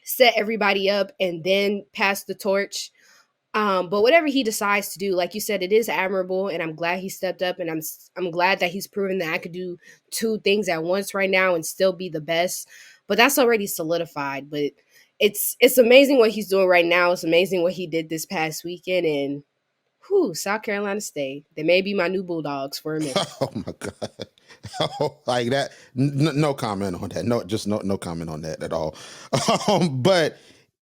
B: set everybody up, and then pass the torch. But whatever he decides to do, like you said, it is admirable, and I'm glad he stepped up, and I'm glad that he's proven that I could do two things at once right now and still be the best. But that's already solidified. But it's amazing what he's doing right now. It's amazing what he did this past weekend, and South Carolina State. They may be my new Bulldogs for a minute.
A: Oh my God. Oh, like that. No comment on that. No comment on that at all. But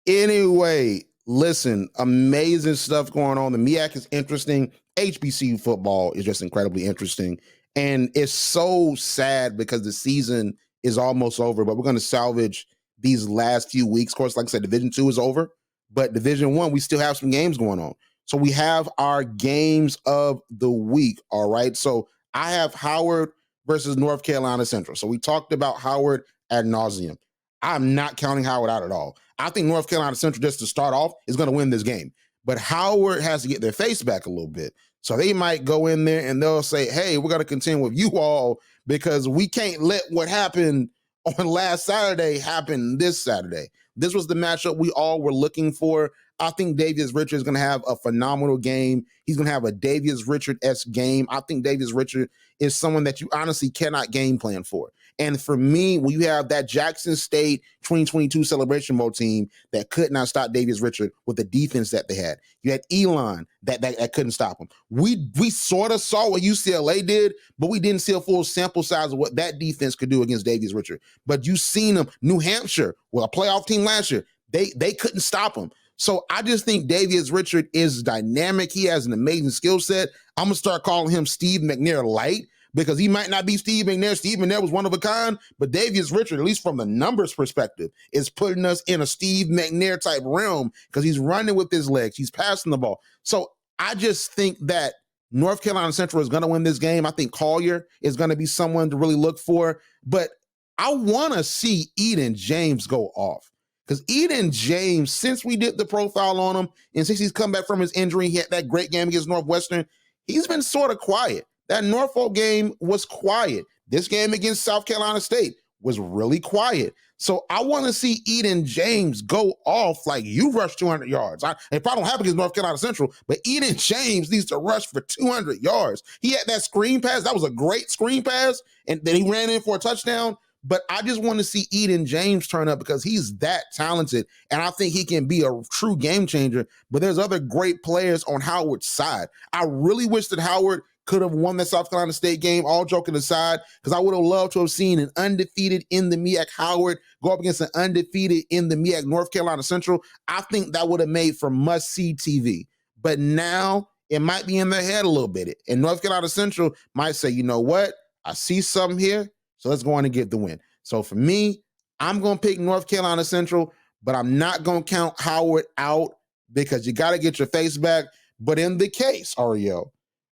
A: anyway, listen, amazing stuff going on. The MEAC is interesting. HBCU football is just incredibly interesting. And it's so sad because the season is almost over, but we're going to salvage these last few weeks. Of course, like I said, Division II is over, but Division I, we still have some games going on. So we have our games of the week, all right? So I have Howard versus North Carolina Central. So we talked about Howard ad nauseum. I'm not counting Howard out at all. I think North Carolina Central, just to start off, is going to win this game. But Howard has to get their face back a little bit. So they might go in there and they'll say, hey, we're going to contend with you all because we can't let what happened on last Saturday happen this Saturday. This was the matchup we all were looking for. I think Davius Richard is going to have a phenomenal game. He's going to have a Davius Richard-esque game. I think Davius Richard is someone that you honestly cannot game plan for. And for me, when you have that Jackson State 2022 Celebration Bowl team that could not stop Davius Richard with the defense that they had, you had Elon that couldn't stop him. We sort of saw what UCLA did, but we didn't see a full sample size of what that defense could do against Davius Richard. But you seen them, New Hampshire, well, a playoff team last year, they couldn't stop him. So I just think Davius Richard is dynamic. He has an amazing skill set. I'm going to start calling him Steve McNair light, because he might not be Steve McNair. Steve McNair was one of a kind, but Davius Richard, at least from the numbers perspective, is putting us in a Steve McNair type realm because he's running with his legs. He's passing the ball. So I just think that North Carolina Central is going to win this game. I think Collier is going to be someone to really look for, but I want to see Eden James go off. Because Eden James, since we did the profile on him, and since he's come back from his injury, he had that great game against Northwestern, he's been sort of quiet. That Norfolk game was quiet. This game against South Carolina State was really quiet. So I want to see Eden James go off like you rushed 200 yards. It probably don't happen against North Carolina Central, but Eden James needs to rush for 200 yards. He had that screen pass. That was a great screen pass, and then he ran in for a touchdown. But I just want to see Eden James turn up because he's that talented, and I think he can be a true game changer. But there's other great players on Howard's side. I really wish that Howard could have won the South Carolina State game, all joking aside, because I would have loved to have seen an undefeated in the MEAC Howard go up against an undefeated in the MEAC North Carolina Central. I think that would have made for must-see TV. But now it might be in their head a little bit. And North Carolina Central might say, you know what? I see something here. So let's go on and get the win. So for me, I'm going to pick North Carolina Central, but I'm not going to count Howard out because you got to get your face back. But in the case, Arielle,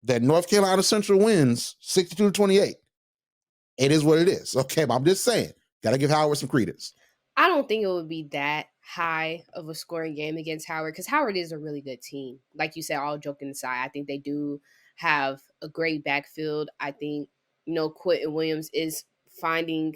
A: that North Carolina Central wins 62-28, it is what it is. Okay, but I'm just saying, got to give Howard some credence.
B: I don't think it would be that high of a scoring game against Howard because Howard is a really good team. Like you said, all joking aside, I think they do have a great backfield. I think, Quentin Williams is finding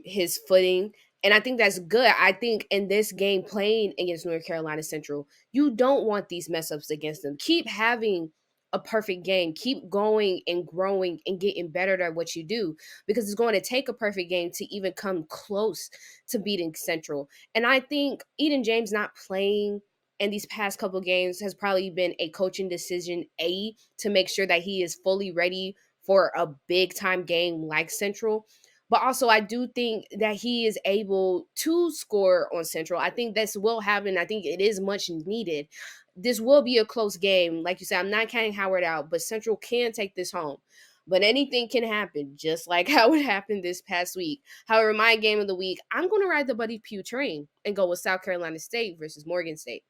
B: his footing, and I think that's good. I think in this game playing against North Carolina Central, you don't want these mess ups against them. Keep having a perfect game. Keep going and growing and getting better at what you do, because it's going to take a perfect game to even come close to beating Central. And I think Eden James not playing in these past couple games has probably been a coaching decision, to make sure that he is fully ready for a big time game like Central. But also, I do think that he is able to score on Central. I think this will happen. I think it is much needed. This will be a close game. Like you said, I'm not counting Howard out, but Central can take this home. But anything can happen, just like how it happened this past week. However, my game of the week, I'm going to ride the Buddy Pugh train and go with South Carolina State versus Morgan State.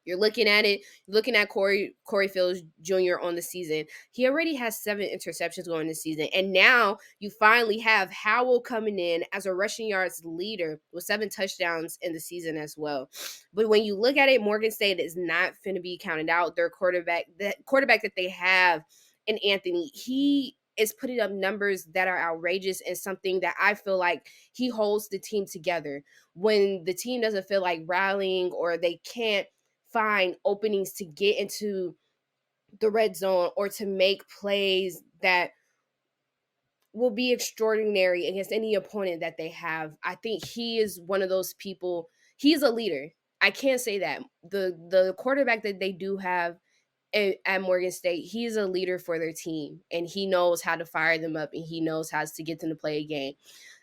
B: You're looking at it, looking at Corey Fields Jr. on the season. He already has 7 interceptions going this season. And now you finally have Howell coming in as a rushing yards leader with 7 touchdowns in the season as well. But when you look at it, Morgan State is not going to be counted out. Their quarterback that they have in Anthony, he is putting up numbers that are outrageous and something that I feel like he holds the team together. When the team doesn't feel like rallying or they can't find openings to get into the red zone or to make plays that will be extraordinary against any opponent that they have, I think he is one of those people. He's a leader. I can't say that. The quarterback that they do have at Morgan State, he's a leader for their team, and he knows how to fire them up, and he knows how to get them to play a game.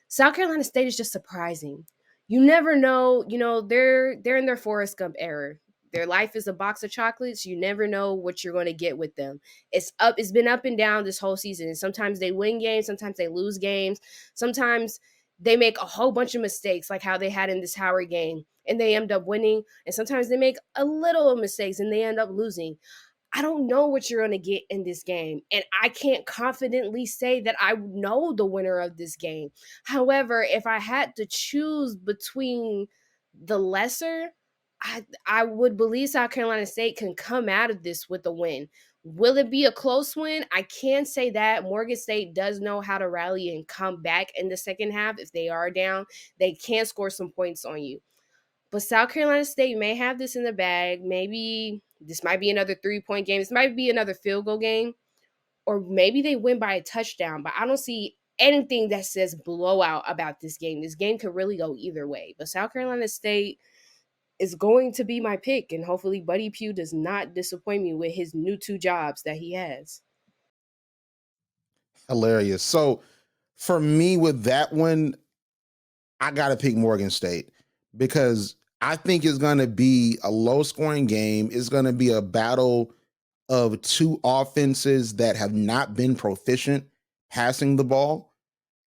B: South Carolina State is just surprising. You never know. They're in their Forrest Gump era. Their life is a box of chocolates. You never know what you're going to get with them. It's been up and down this whole season. And sometimes they win games. Sometimes they lose games. Sometimes they make a whole bunch of mistakes, like how they had in this Howard game, and they end up winning. And sometimes they make a little mistakes and they end up losing. I don't know what you're going to get in this game, and I can't confidently say that I know the winner of this game. However, if I had to choose between the lesser, I would believe South Carolina State can come out of this with a win. Will it be a close win? I can't say that. Morgan State does know how to rally and come back in the second half. If they are down, they can score some points on you. But South Carolina State may have this in the bag. Maybe this might be another 3-point game. This might be another field goal game. Or maybe they win by a touchdown. But I don't see anything that says blowout about this game. This game could really go either way. But South Carolina State is going to be my pick, and hopefully Buddy Pugh does not disappoint me with his new 2 jobs that he has.
A: Hilarious. So for me with that one, I got to pick Morgan State because I think it's going to be a low scoring game. It's going to be a battle of 2 offenses that have not been proficient passing the ball.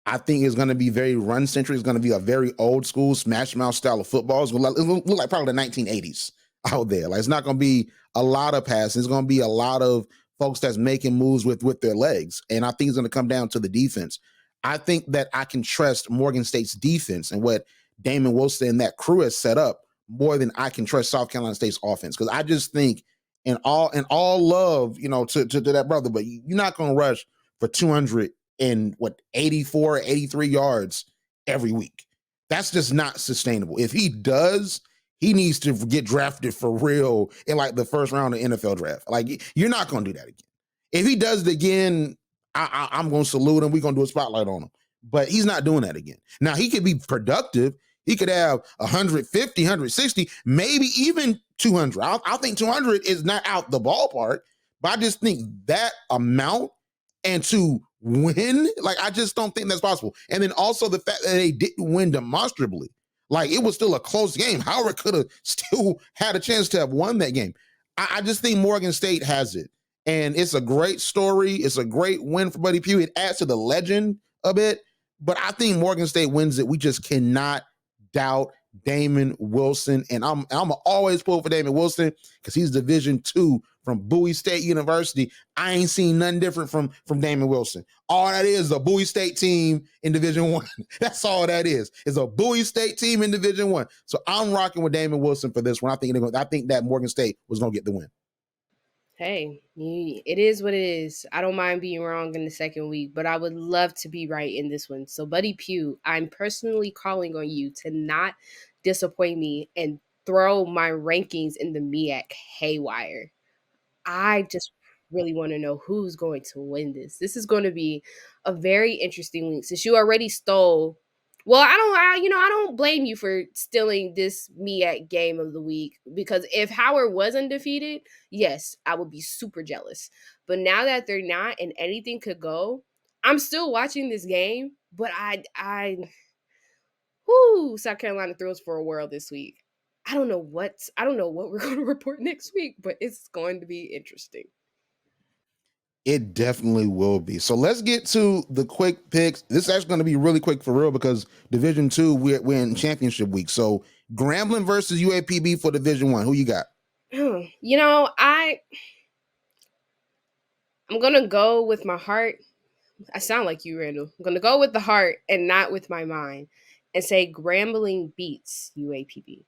A: I think it's going to be very run centric. It's going to be a very old school smash mouth style of football. It's going to look like probably the 1980s out there. Like, it's not going to be a lot of passing. It's going to be a lot of folks that's making moves with their legs. And I think it's going to come down to the defense. I think that I can trust Morgan State's defense and what Damon Wilson and that crew has set up more than I can trust South Carolina State's offense. Because I just think, in all love, to that brother, but you're not going to rush for 84, 83 yards every week. That's just not sustainable. If he does, he needs to get drafted for real in like the first round of NFL draft. Like, you're not going to do that again. If he does it again, I'm going to salute him. We're going to do a spotlight on him. But he's not doing that again. Now, he could be productive. He could have 150, 160, maybe even 200. I think 200 is not out the ballpark, but I just think that amount and to win, like, I just don't think that's possible. And then also the fact that they didn't win demonstrably. Like, it was still a close game. Howard could have still had a chance to have won that game. I just think Morgan State has it. And it's a great story. It's a great win for Buddy Pugh. It adds to the legend a bit. But I think Morgan State wins it. We just cannot doubt Damon Wilson. And I'm always pull for Damon Wilson because he's Division II from Bowie State University. I ain't seen nothing different from Damon Wilson. All that is a Bowie State team in Division I. That's all that is. It's a Bowie State team in Division I. So I'm rocking with Damon Wilson for this one. I think that Morgan State was going to get the win.
B: Hey, it is what it is. I don't mind being wrong in the second week, but I would love to be right in this one. So, Buddy Pugh, I'm personally calling on you to not disappoint me and throw my rankings in the MEAC haywire. I just really want to know who's going to win this. This is going to be a very interesting week. Since you already stole, well, I don't blame you for stealing this MEAC game of the week, because if Howard was undefeated, yes, I would be super jealous. But now that they're not and anything could go, I'm still watching this game, but South Carolina throws for a whirl this week. I don't know what we're going to report next week, but it's going to be interesting.
A: It definitely will be. So let's get to the quick picks. This is actually going to be really quick for real because Division II, we're in championship week. So Grambling versus UAPB for Division I. Who you got?
B: I'm going to go with my heart. I sound like you, Randall. I'm going to go with the heart and not with my mind and say Grambling beats UAPB.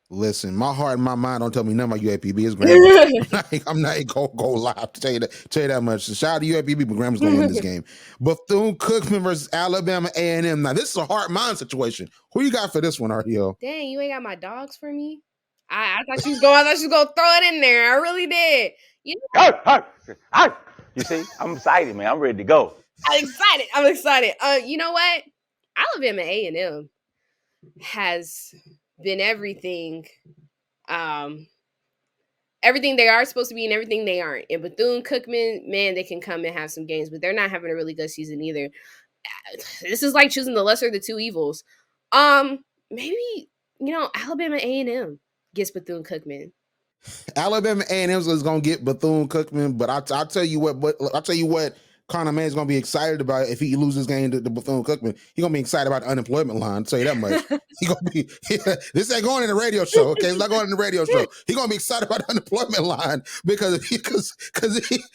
A: Listen, my heart and my mind don't tell me nothing about UAPB. It's Grambling. I'm not going to go live to tell you that much. So shout out to UAPB, but Grambling's going to win this game. Bethune-Cookman versus Alabama A&M. Now, this is a heart-mind situation. Who you got for this one, Arielle?
B: Dang, you ain't got my dogs for me? I thought she was going to throw it in there. I really did.
C: You see, I'm excited, man. I'm ready to go.
B: I'm excited. You know what? Alabama A&M has been everything they are supposed to be and everything they aren't. And Bethune-Cookman, man, they can come and have some games, but they're not having a really good season either. This is like choosing the lesser of the two evils. Maybe, Alabama A&M gets Bethune-Cookman.
A: Alabama A&M is going to get Bethune-Cookman, but I'll tell you what Connor May is going to be excited about if he loses game to Bethune-Cookman. He's going to be excited about the unemployment line. I'll tell you that much. He's going to be. This ain't going in the radio show. Okay, it's not going in the radio show. He's going to be excited about the unemployment line because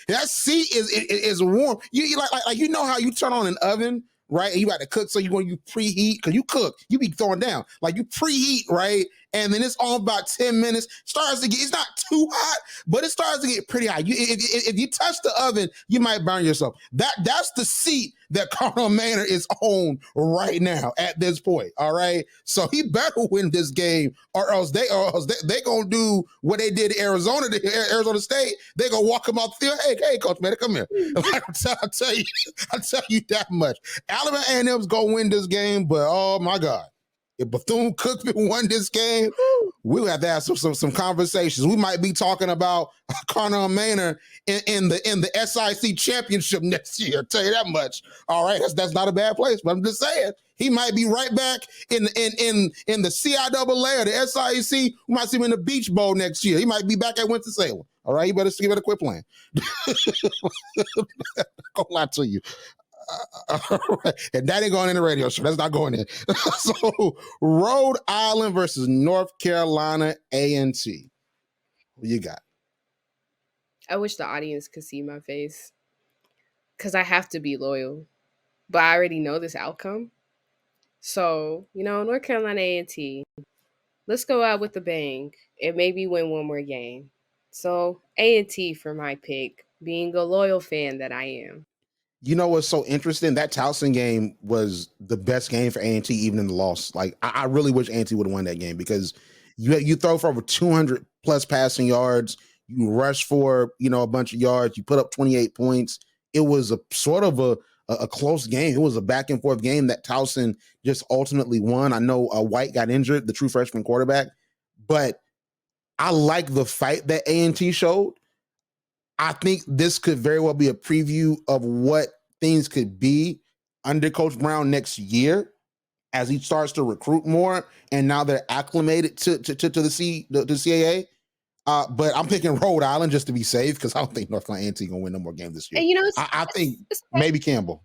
A: that seat is warm. You like you know how you turn on an oven. Right, and you got to cook, so you preheat because you cook, you be throwing down like you preheat, right? and then it's on about 10 minutes. Starts to get, it's not too hot, but it starts to get pretty hot. If you touch the oven, you might burn yourself. That's the seat that Cardinal Manor is on right now at this point. All right, so he better win this game, or else they gonna do what they did to Arizona State. They gonna walk him off the field. Hey, Coach Manor, come here. Like, I'll tell you that much. Alabama A&M's gonna win this game, but oh my God. If Bethune-Cookman won this game, we'll have to have some conversations. We might be talking about Cardinal Manor in the SIC Championship next year. I'll tell you that much. All right, that's not a bad place, but I'm just saying he might be right back in the CIAA or the SIC. We might see him in the Beach Bowl next year. He might be back at Winston-Salem. All right, you better quit playing. I'll lie to you. Right. And that ain't going in the radio show. That's not going in. So Rhode Island versus North Carolina A&T. What you got?
B: I wish the audience could see my face because I have to be loyal, but I already know this outcome. So, North Carolina A&T, let's go out with a bang and maybe win one more game. So A&T for my pick, being a loyal fan that I am.
A: You know what's so interesting? That Towson game was the best game for A&T, even in the loss. Like, I really wish A&T would have won that game because you throw for over 200 plus passing yards. You rush for, a bunch of yards. You put up 28 points. It was a sort of a close game. It was a back and forth game that Towson just ultimately won. I know White got injured, the true freshman quarterback, but I like the fight that A&T showed. I think this could very well be a preview of what things could be under Coach Brown next year as he starts to recruit more, and now they're acclimated to the CAA. But I'm picking Rhode Island just to be safe because I don't think North Carolina A&T gonna win no more games this year.
B: And
A: I think maybe Campbell.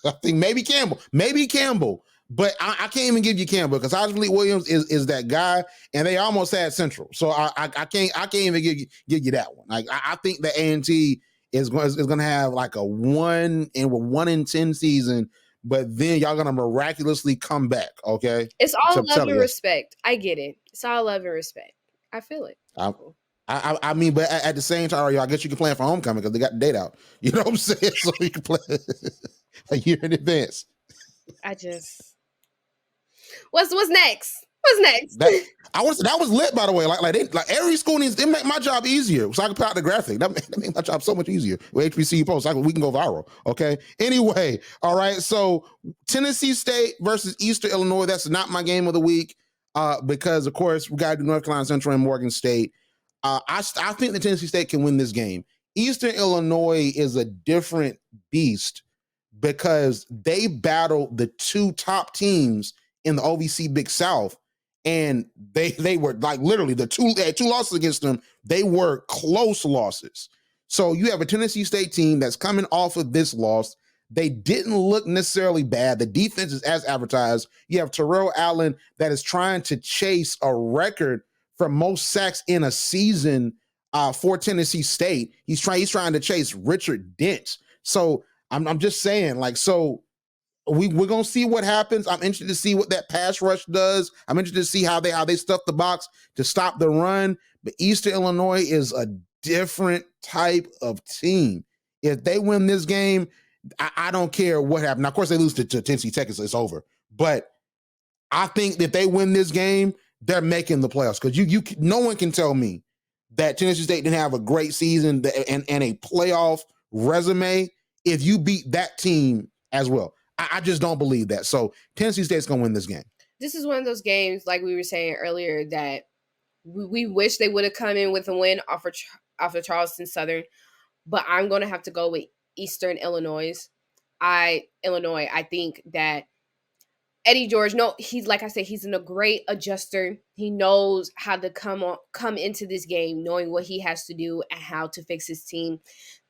A: I think maybe Campbell. But I can't even give you Campbell because Oswald Williams is that guy, and they almost had Central. So I can't even give you that one. Like I think the A&T is going to have like a 1-10 season, but then y'all going to miraculously come back. Okay,
B: it's all love and respect. I get it. It's all love and respect. I feel it.
A: I mean, but at the same time, I guess you can plan for homecoming because they got the date out. You know what I'm saying? So you can play a year in advance.
B: What's next? What's next?
A: That was lit, by the way. Like every school needs to make my job easier, so I can put out the graphic. That makes my job so much easier with HBCU posts. We can go viral. Okay. Anyway, all right. So Tennessee State versus Eastern Illinois. That's not my game of the week because, of course, we got to do North Carolina Central and Morgan State. I think that Tennessee State can win this game. Eastern Illinois is a different beast because they battle the two top teams in the OVC Big South, and they were like literally they had two losses against them. They were close losses. So you have a Tennessee State team that's coming off of this loss. They didn't look necessarily bad. The defense is as advertised. You have Terrell Allen that is trying to chase a record for most sacks in a season for Tennessee State. He's trying to chase Richard Dent. So I'm just saying, like, so we're gonna see what happens. I'm interested to see what that pass rush does. I'm interested to see how they stuff the box to stop the run. But Eastern Illinois is a different type of team. If they win this game, I don't care what happens. Now, of course, they lose to Tennessee Tech, it's over. But I think that if they win this game, they're making the playoffs because no one can tell me that Tennessee State didn't have a great season and a playoff resume if you beat that team as well. I just don't believe that. So Tennessee State's going to win this game.
B: This is one of those games, like we were saying earlier, that we wish they would have come in with a win off of Charleston Southern, but I'm going to have to go with Eastern Illinois. I think that Eddie George, he's like I said, he's a great adjuster. He knows how to come into this game, knowing what he has to do and how to fix his team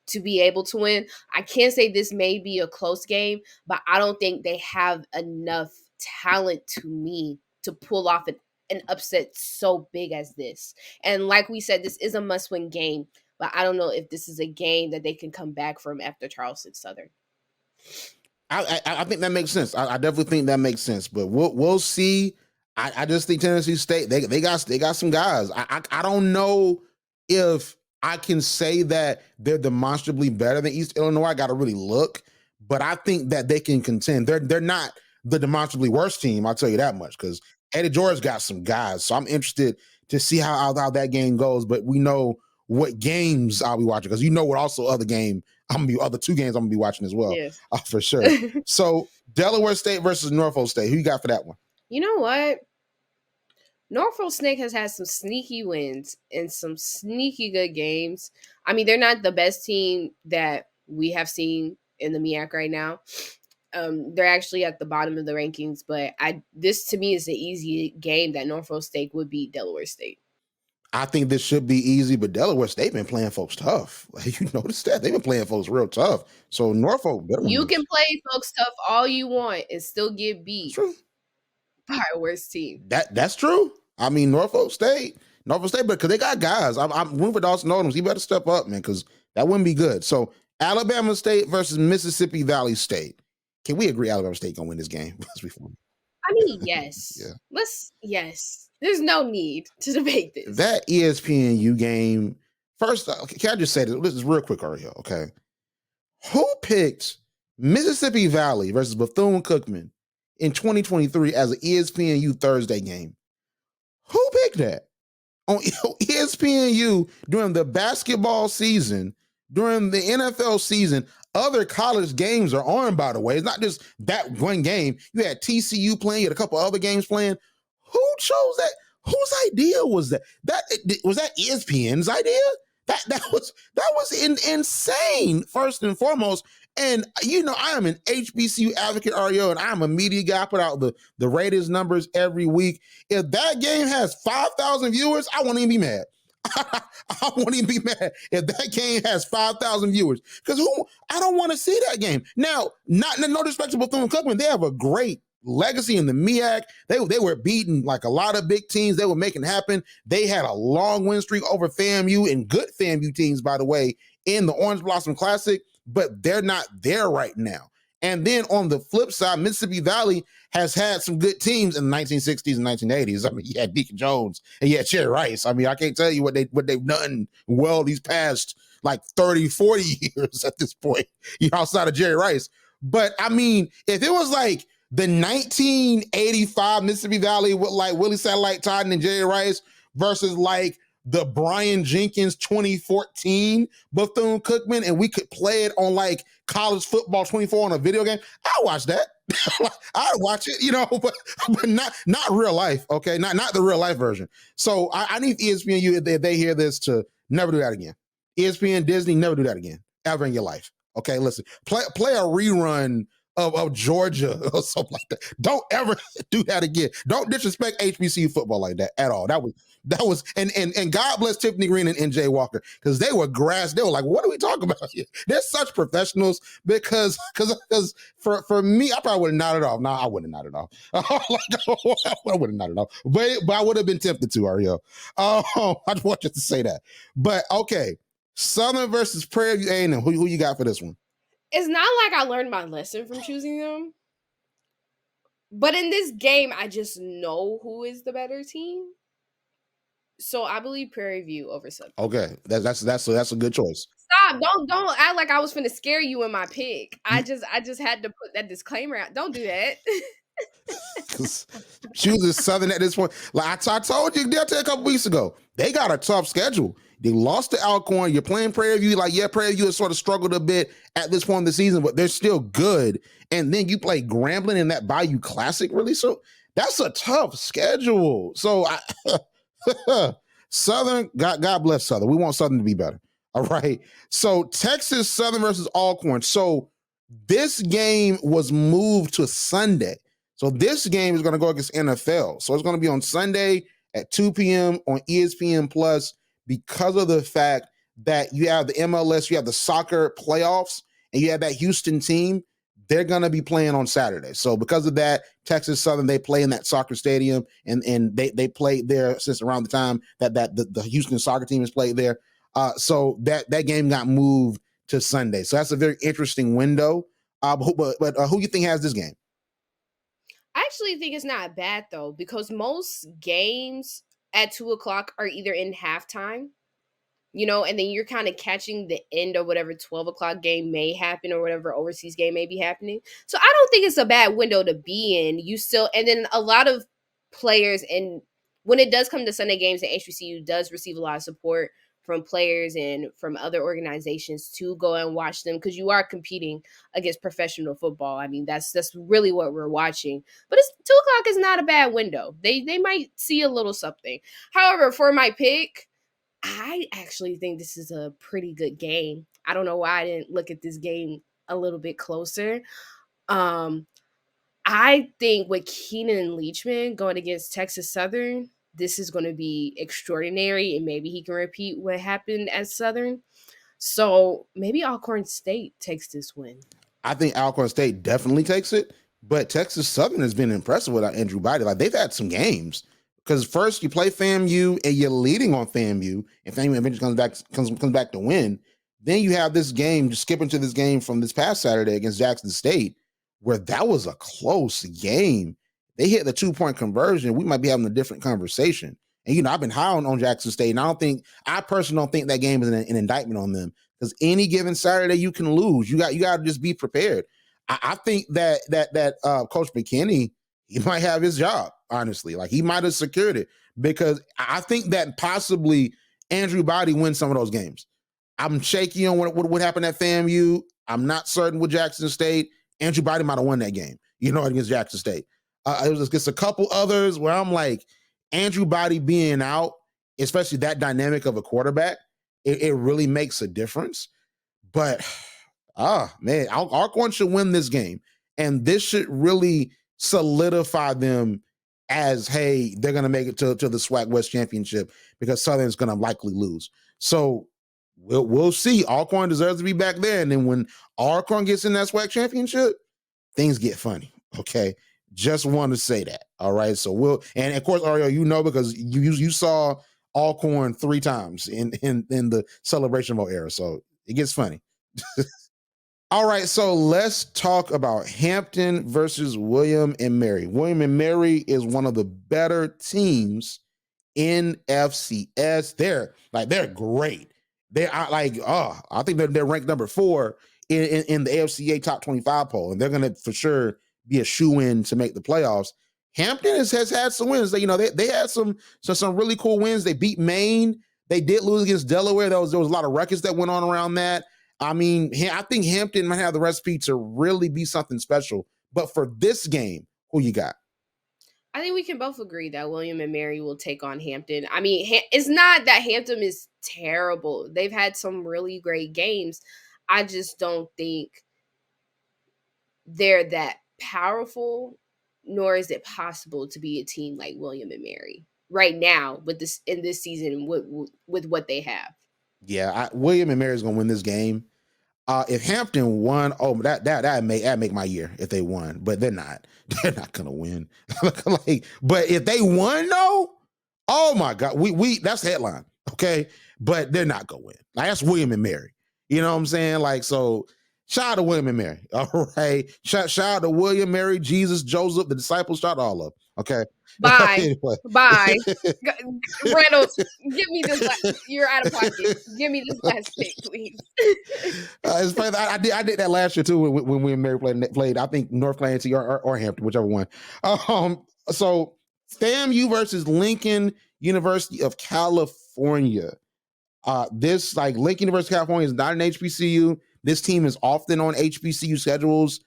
B: to be able to win. I can't say this may be a close game, but I don't think they have enough talent to me to pull off an upset so big as this. And like we said, this is a must-win game, but I don't know if this is a game that they can come back from after Charleston Southern.
A: I think that makes sense. I definitely think that makes sense, but we'll see. I just think Tennessee State they got some guys. I don't know if I can say that they're demonstrably better than East Illinois. I got to really look, but I think that they can contend. They're not the demonstrably worst team. I'll tell you that much because Eddie George got some guys. So I'm interested to see how that game goes. But we know what games I'll be watching because you know what also other two games I'm gonna be watching as well.
B: Yes.
A: For sure. So Delaware State versus Norfolk State. Who you got for that one?
B: You know what? Norfolk State has had some sneaky wins and some sneaky good games. I mean, they're not the best team that we have seen in the MEAC right now. They're actually at the bottom of the rankings, but this to me is an easy game that Norfolk State would beat Delaware State.
A: I think this should be easy, but Delaware State been playing folks tough. Like, you notice that they've been playing folks real tough. So Norfolk better.
B: You can play folks tough all you want and still get beat by a worse team.
A: That's true. I mean, Norfolk State, but because they got guys. I'm rooting for Dawson Odoms. He better step up, man, because that wouldn't be good. So Alabama State versus Mississippi Valley State. Can we agree Alabama State gonna win this game?
B: I mean, yes.
A: Yeah.
B: Yes. There's no need to debate this.
A: That ESPNU game. First, can I just say this? This is real quick, Arielle, okay? Who picked Mississippi Valley versus Bethune-Cookman in 2023 as an ESPNU Thursday game? Who picked that? On ESPNU during the basketball season, during the NFL season, other college games are on, by the way. It's not just that one game. You had TCU playing, you had a couple other games playing. Who chose that? Whose idea was that? Was that ESPN's idea? That was insane, first and foremost. And you know, I am an HBCU advocate, Arielle, and I'm a media guy. I put out the ratings numbers every week. If that game has 5,000 viewers, I won't even be mad. I won't even be mad if that game has 5,000 viewers. Because I don't want to see that game. Now, no disrespect to Bethune-Cookman, they have a great legacy in the MEAC. They were beating like a lot of big teams. They were making it happen. They had a long win streak over FAMU and good FAMU teams, by the way, in the Orange Blossom Classic, but they're not there right now. And then on the flip side, Mississippi Valley has had some good teams in the 1960s and 1980s. I mean, you had Deacon Jones and you had Cherry Rice. I mean, I can't tell you what they've done well these past like 30, 40 years at this point, outside of Jerry Rice. But I mean, if it was like the 1985 Mississippi Valley with like Willie Satellite Totten and Jerry Rice versus like the Brian Jenkins 2014 Bethune-Cookman, and we could play it on like College Football 24 on a video game, I'll watch that. I'd watch it, but not real life, okay? Not the real life version. So I need ESPNU, if they hear this, to never do that again. ESPN, Disney, never do that again, ever in your life. Okay, listen, play a rerun of Georgia or something like that. Don't ever do that again. Don't disrespect HBCU football like that at all. That was and God bless Tiffany Green and Jay Walker, because they were like, what are we talking about here? They're such professionals, because for me, I probably would have nodded off. No, I wouldn't have nodded off. I would have nodded off. But I would have been tempted to, Arielle. I just want you to say that. But okay, Southern versus Prairie View A&M. Who you got for this one?
B: It's not like I learned my lesson from choosing them. But in this game, I just know who is the better team. So I believe Prairie View over Southern.
A: Okay, that's a good choice.
B: Stop! Don't act like I was finna scare you in my pick. I just had to put that disclaimer out. Don't do that.
A: Choosing Southern at this point, like I told you Delta a couple weeks ago, they got a tough schedule. They lost to Alcorn. You're playing Prairie View. Prairie View has sort of struggled a bit at this point in the season, but they're still good. And then you play Grambling in that Bayou Classic, really. So that's a tough schedule. So Southern, God bless Southern. We want Southern to be better. All right. So Texas Southern versus Alcorn. So this game was moved to Sunday. So this game is going to go against NFL. So it's going to be on Sunday at 2 p.m. on ESPN Plus, because of the fact that you have the MLS, you have the soccer playoffs, and you have that Houston team. They're going to be playing on Saturday. So because of that, Texas Southern, they play in that soccer stadium, and they played there since around the time that the Houston soccer team has played there. So that game got moved to Sunday. So that's a very interesting window. But who you think has this game?
B: I actually think it's not bad though, because most games at 2 o'clock are either in halftime, and then you're kind of catching the end of whatever 12 o'clock game may happen or whatever overseas game may be happening. So I don't think it's a bad window to be in. And then a lot of players, and when it does come to Sunday games, the HBCU does receive a lot of support from players and from other organizations to go and watch them, because you are competing against professional football. I mean, that's really what we're watching. But it's 2 o'clock is not a bad window. They might see a little something. However, for my pick, I actually think this is a pretty good game. I don't know why I didn't look at this game a little bit closer. Um, I think with Keenan and Leachman going against Texas Southern, this is going to be extraordinary, and maybe he can repeat what happened at Southern. So maybe Alcorn State takes this win.
A: I think Alcorn State definitely takes it, but Texas Southern has been impressive without Andrew Body. Like, they've had some games. Because first you play FAMU and you're leading on FAMU, and FAMU eventually comes back to win. Then you have this game, just skipping to this game from this past Saturday against Jackson State, where that was a close game. They hit the 2-point conversion. We might be having a different conversation. And I've been high on Jackson State, and I personally don't think that game is an indictment on them, because any given Saturday you can lose. You got to just be prepared. I think that Coach McKinney, he might have his job, honestly. Like, he might have secured it, because I think that possibly Andrew Body wins some of those games. I'm shaky on what happened at FAMU. I'm not certain with Jackson State. Andrew Body might have won that game, against Jackson State. It was just a couple others where I'm like, Andrew Body being out, especially that dynamic of a quarterback, it really makes a difference. But, man, Alcorn should win this game. And this should really solidify them as, hey, they're going to make it to the SWAC West Championship, because Southern's going to likely lose. So we'll see. Alcorn deserves to be back there. And then when Alcorn gets in that SWAC Championship, things get funny. Okay. Just want to say that. All right. So and of course, Arielle, because you saw Alcorn 3 times in the Celebration Bowl era. So it gets funny. All right, so let's talk about Hampton versus William and Mary. William and Mary is one of the better teams in FCS. They're great. I think they're ranked number 4 in the AFCA top 25 poll, and they're going to for sure be a shoe-in to make the playoffs. Hampton has had some wins. They had some really cool wins. They beat Maine. They did lose against Delaware. There was a lot of records that went on around that. I mean, I think Hampton might have the recipe to really be something special. But for this game, who you got?
B: I think we can both agree that William and Mary will take on Hampton. I mean, it's not that Hampton is terrible. They've had some really great games. I just don't think they're that powerful, nor is it possible to be a team like William and Mary right now in this season with what they have.
A: Yeah, William and Mary is going to win this game. If Hampton won, that make my year if they won, but they're not. They're not going to win. But if they won, though, oh my God, we that's headline, okay? But they're not going to win. Like, that's William and Mary. You know what I'm saying? Like, so shout out to William and Mary. All right, shout out to William, Mary, Jesus, Joseph, the disciples. Shout out to all of them. Okay.
B: Bye.
A: Anyway.
B: Bye. Randall, give me this. You're out of pocket. Give me this last pick, please.
A: It's funny. I did that last year too when we and Mary played. I think North Clancy or Hampton, whichever one. So FAMU versus Lincoln University of California. This Lincoln University of California is not an HBCU. This team is often on HBCU schedules.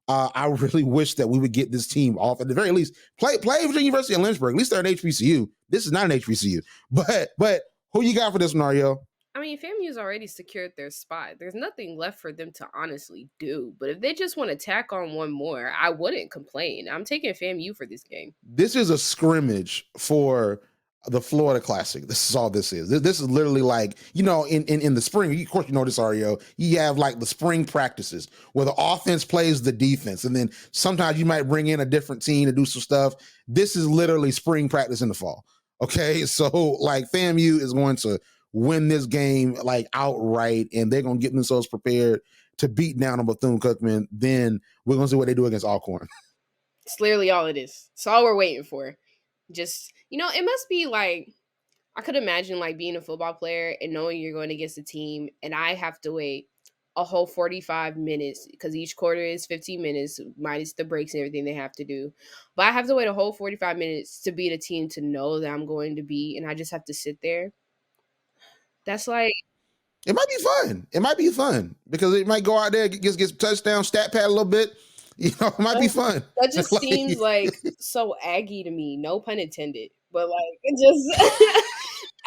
A: I really wish that we would get this team off at the very least. Play Virginia University of Lynchburg. At least they're an HBCU. This is not an HBCU. But who you got for this one, Arielle?
B: I mean, FAMU's already secured their spot. There's nothing left for them to honestly do. But if they just want to tack on one more, I wouldn't complain. I'm taking FAMU for this game.
A: This is a scrimmage for the Florida Classic. This is all this is. This is literally in the spring, of course, this, Arielle, you have the spring practices where the offense plays the defense. And then sometimes you might bring in a different team to do some stuff. This is literally spring practice in the fall. Okay. So FAMU is going to win this game outright, and they're going to get themselves prepared to beat down on Bethune-Cookman. Then we're going to see what they do against Alcorn.
B: It's literally all it is. It's all we're waiting for. Just, it must be like, I could imagine like being a football player and knowing you're going against a team and I have to wait a whole 45 minutes because each quarter is 15 minutes minus the breaks and everything they have to do. But I have to wait a whole 45 minutes to beat a team to know that I'm going to beat, and I just have to sit there. That's like,
A: It might be fun. It might be fun because it might go out there, get touchdown, stat pad a little bit. It might be fun.
B: that just seems like so Aggie to me. No pun intended. But like it just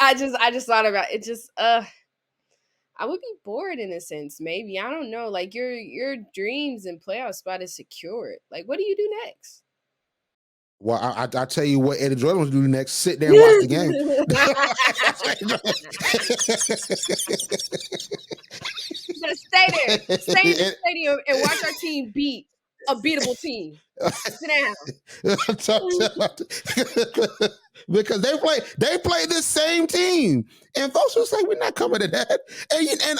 B: I just thought about it. Just I would be bored in a sense, maybe. I don't know. Like your dreams and playoff spot is secured. Like, what do you do next?
A: Well, I tell you what Eddie Jordan wants to do next. Sit there and watch the game.
B: Stay there. Stay in the stadium and watch our team beat a beatable team. Sit down.
A: Because they play this same team, and folks will say we're not coming to that. And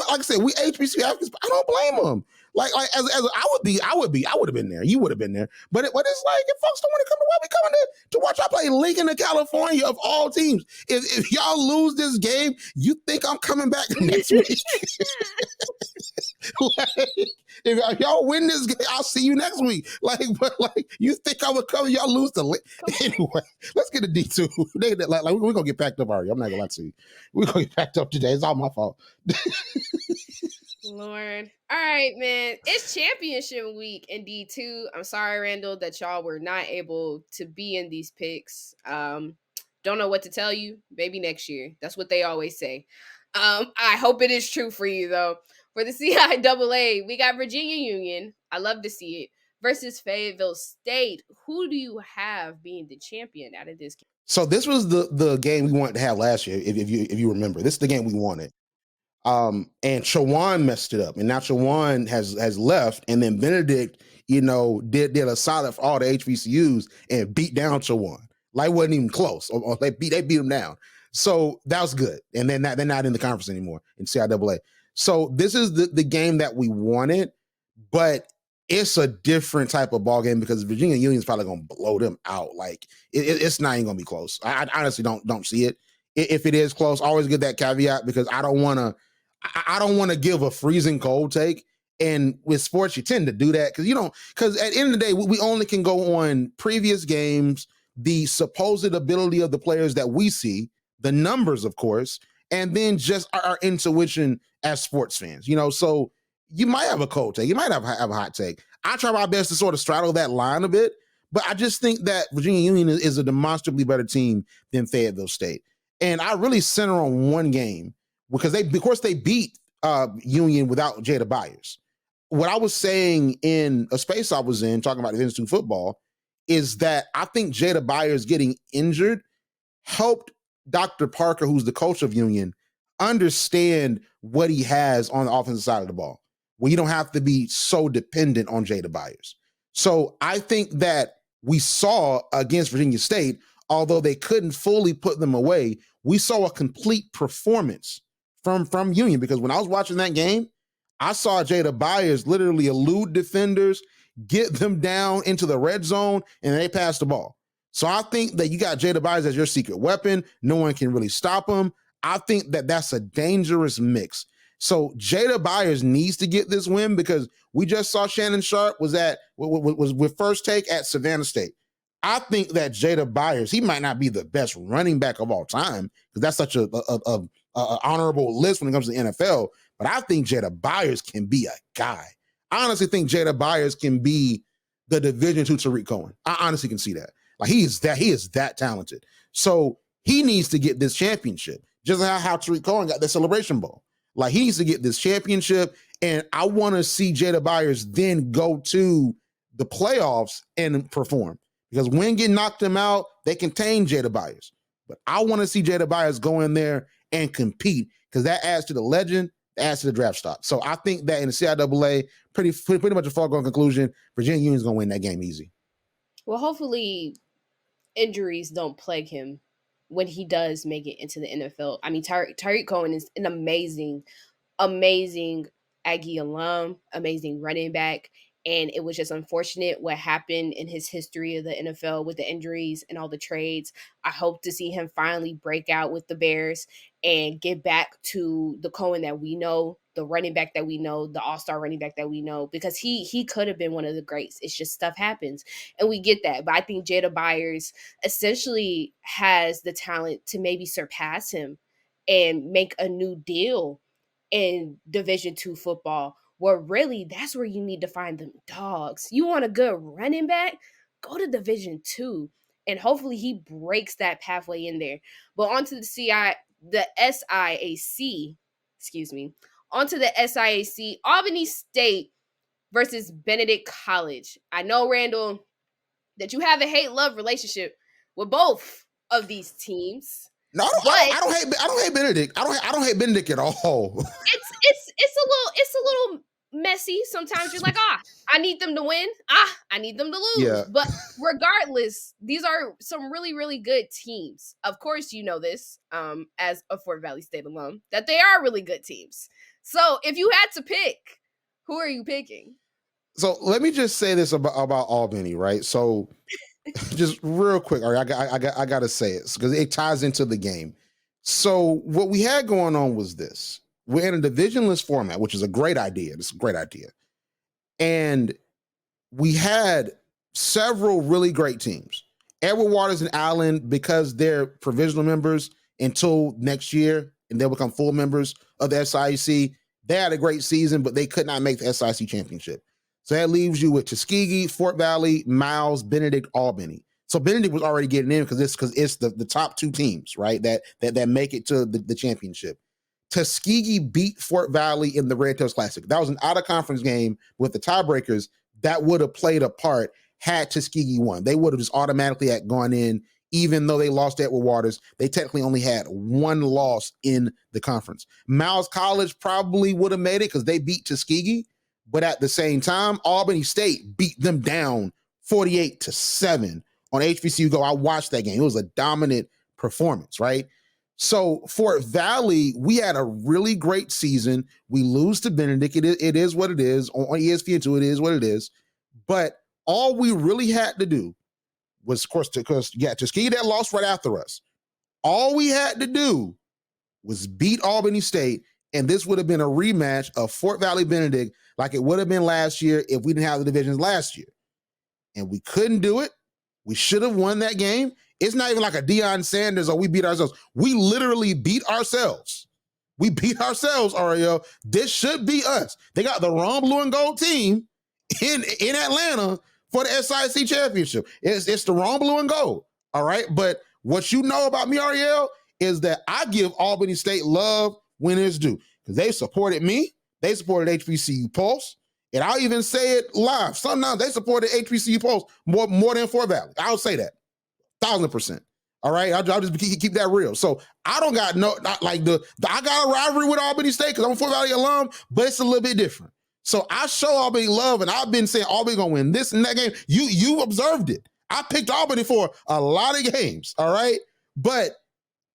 A: like I said, we HBCU Africans, I don't blame them. Like as I would have been there. You would have been there. But it's like if folks don't want to come to, why we coming to watch y'all play Lincoln to California of all teams? If y'all lose this game, you think I'm coming back next week? Like, if y'all win this game, I'll see you next week. Like you think I would come? Y'all lose the anyway. Let's get a D2. We're gonna get packed up already. I'm not gonna lie to you. We're gonna get packed up today. It's all my fault.
B: Lord. All right, man. It's championship week in D2. I'm sorry, Randall, that y'all were not able to be in these picks. Don't know what to tell you. Maybe next year. That's what they always say. I hope it is true for you, though. For the CIAA, we got Virginia Union. I love to see it. Versus Fayetteville State. Who do you have being the champion out of this game?
A: So this was the game we wanted to have last year, if you remember. This is the game we wanted. And Jawarn messed it up, and now Jawarn has left, and then Benedict, did a solid for all the HBCUs and beat down Jawarn. Like wasn't even close. Or they beat him down. So that was good. And then they're not in the conference anymore in CIAA. So this is the game that we wanted, but it's a different type of ball game because Virginia Union is probably going to blow them out. Like it's not even going to be close. I honestly don't see it. If it is close, always give that caveat because I don't want to give a freezing cold take. And with sports, you tend to do that because at the end of the day, we only can go on previous games, the supposed ability of the players that we see, the numbers, of course, and then just our intuition as sports fans. So you might have a cold take, you might have a hot take. I try my best to sort of straddle that line a bit, but I just think that Virginia Union is a demonstrably better team than Fayetteville State. And I really center on one game because they beat Union without Jada Byers. What I was saying in a space I was in talking about Division II football is that I think Jada Byers getting injured helped Dr. Parker, who's the coach of Union, understand what he has on the offensive side of the ball, where you don't have to be so dependent on Jada Byers. So I think that we saw against Virginia State, although they couldn't fully put them away, we saw a complete performance from Union, because when I was watching that game, I saw Jada Byers literally elude defenders, get them down into the red zone, and they passed the ball. So I think that you got Jada Byers as your secret weapon. No one can really stop him. I think that that's a dangerous mix. So Jada Byers needs to get this win because we just saw Shannon Sharp was with First Take at Savannah State. I think that Jada Byers, he might not be the best running back of all time because that's such a honorable list when it comes to the NFL. But I think Jada Byers can be a guy. I honestly think Jada Byers can be the Division II Tariq Cohen. I honestly can see that. Like he is that talented. So he needs to get this championship, just like how Tariq Cohen got the Celebration Bowl. Like he needs to get this championship, and I want to see Jada Byers then go to the playoffs and perform. Because Wingen knocked him out, they contained Jada Byers. But I want to see Jada Byers go in there and compete because that adds to the legend, that adds to the draft stock. So I think that in the CIAA, pretty much a foregone conclusion, Virginia Union's going to win that game easy.
B: Well, hopefully injuries don't plague him when he does make it into the NFL. I mean, Tariq Cohen is an amazing Aggie alum, amazing running back. And it was just unfortunate what happened in his history of the NFL with the injuries and all the trades. I hope to see him finally break out with the Bears and get back to the Cohen that we know, the running back that we know, the all-star running back that we know, because he could have been one of the greats. It's just stuff happens, and we get that. But I think Jada Byers essentially has the talent to maybe surpass him and make a new deal in Division II football, where really that's where you need to find them dogs. You want a good running back? Go to Division II, and hopefully he breaks that pathway in there. But onto the SIAC, excuse me, onto the SIAC, Albany State versus Benedict College. I know, Randall, that you have a hate-love relationship with both of these teams.
A: No, I don't hate Benedict. I don't hate Benedict at all.
B: It's a little messy. Sometimes you're like, I need them to win. I need them to lose.
A: Yeah.
B: But regardless, these are some really, really good teams. Of course, you know this, as a Fort Valley State alum, that they are really good teams. So if you had to pick, who are you picking?
A: So let me just say this about Albany, right? So just real quick, all right, I gotta say it because it ties into the game. So what we had going on was this: we're in a divisionless format, which is a great idea. It's a great idea, and we had several really great teams. Edward Waters and Allen, because they're provisional members until next year, and they'll become full members of the SIAC. They had a great season, but they could not make the SIAC championship. So that leaves you with Tuskegee, Fort Valley, Miles, Benedict, Albany. So Benedict was already getting in because it's the top two teams, right? That make it to the championship. Tuskegee beat Fort Valley in the Red Tails Classic. That was an out-of-conference game with the tiebreakers that would have played a part had Tuskegee won. They would have just automatically had gone in, even though they lost Edward Waters. They technically only had one loss in the conference. Miles College probably would have made it because they beat Tuskegee. But at the same time, Albany State beat them down 48-7 on HBCU Go. I watched that game. It was a dominant performance, right? So Fort Valley, we had a really great season. We lose to Benedict. It is what it is. On ESPN2, it is what it is. But all we really had to do was, of course, because Tuskegee that lost right after us. All we had to do was beat Albany State, and this would have been a rematch of Fort Valley Benedict like it would have been last year if we didn't have the divisions last year. And we couldn't do it. We should have won that game. It's not even like a Deion Sanders or we beat ourselves. We literally beat ourselves. We beat ourselves, Arielle. This should be us. They got the wrong blue and gold team in Atlanta for the SIAC championship. It's the wrong blue and gold, all right? But what you know about me, Arielle, is that I give Albany State love when it's due because they supported me. They supported HBCU Pulse, and I'll even say it live. Sometimes they supported HBCU Pulse more than Fort Valley. I'll say that, 1,000%. All right, I'll just keep that real. So I don't got I got a rivalry with Albany State because I'm a Fort Valley alum, but it's a little bit different. So I show Albany love, and I've been saying Albany gonna win this and that game. You observed it. I picked Albany for a lot of games. All right, but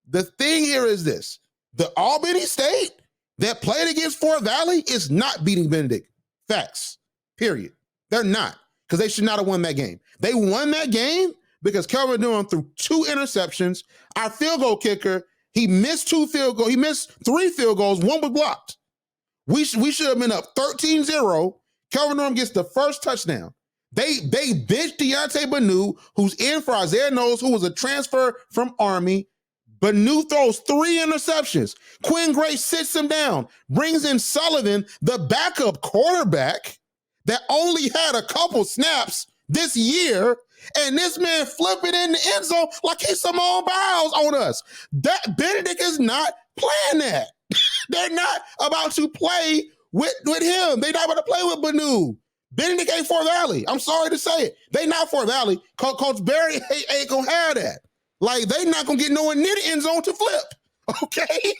A: the thing here is this: the Albany State that played against Fort Valley is not beating Benedict. Facts. Period. They're not, because they should not have won that game. They won that game because Kelvin Durham threw 2 interceptions. Our field goal kicker, he missed 2 field goals. He missed 3 field goals. 1 was blocked. We should have been up 13-0. Kelvin Durham gets the first touchdown. They benched Deontay Banu, who's in for Isaiah Knowles, who was a transfer from Army. Banu throws 3 interceptions. Quinn Gray sits him down, brings in Sullivan, the backup quarterback that only had a couple snaps this year, and this man flipping in the end zone like he's Simone Biles on us. That Benedict is not playing that. They're not about to play with him. They're not about to play with Banu. Benedict ain't Fort Valley. I'm sorry to say it. They not Fort Valley. Coach Barry ain't gonna have that. Like, they not gonna get nowhere near the end zone to flip. Okay?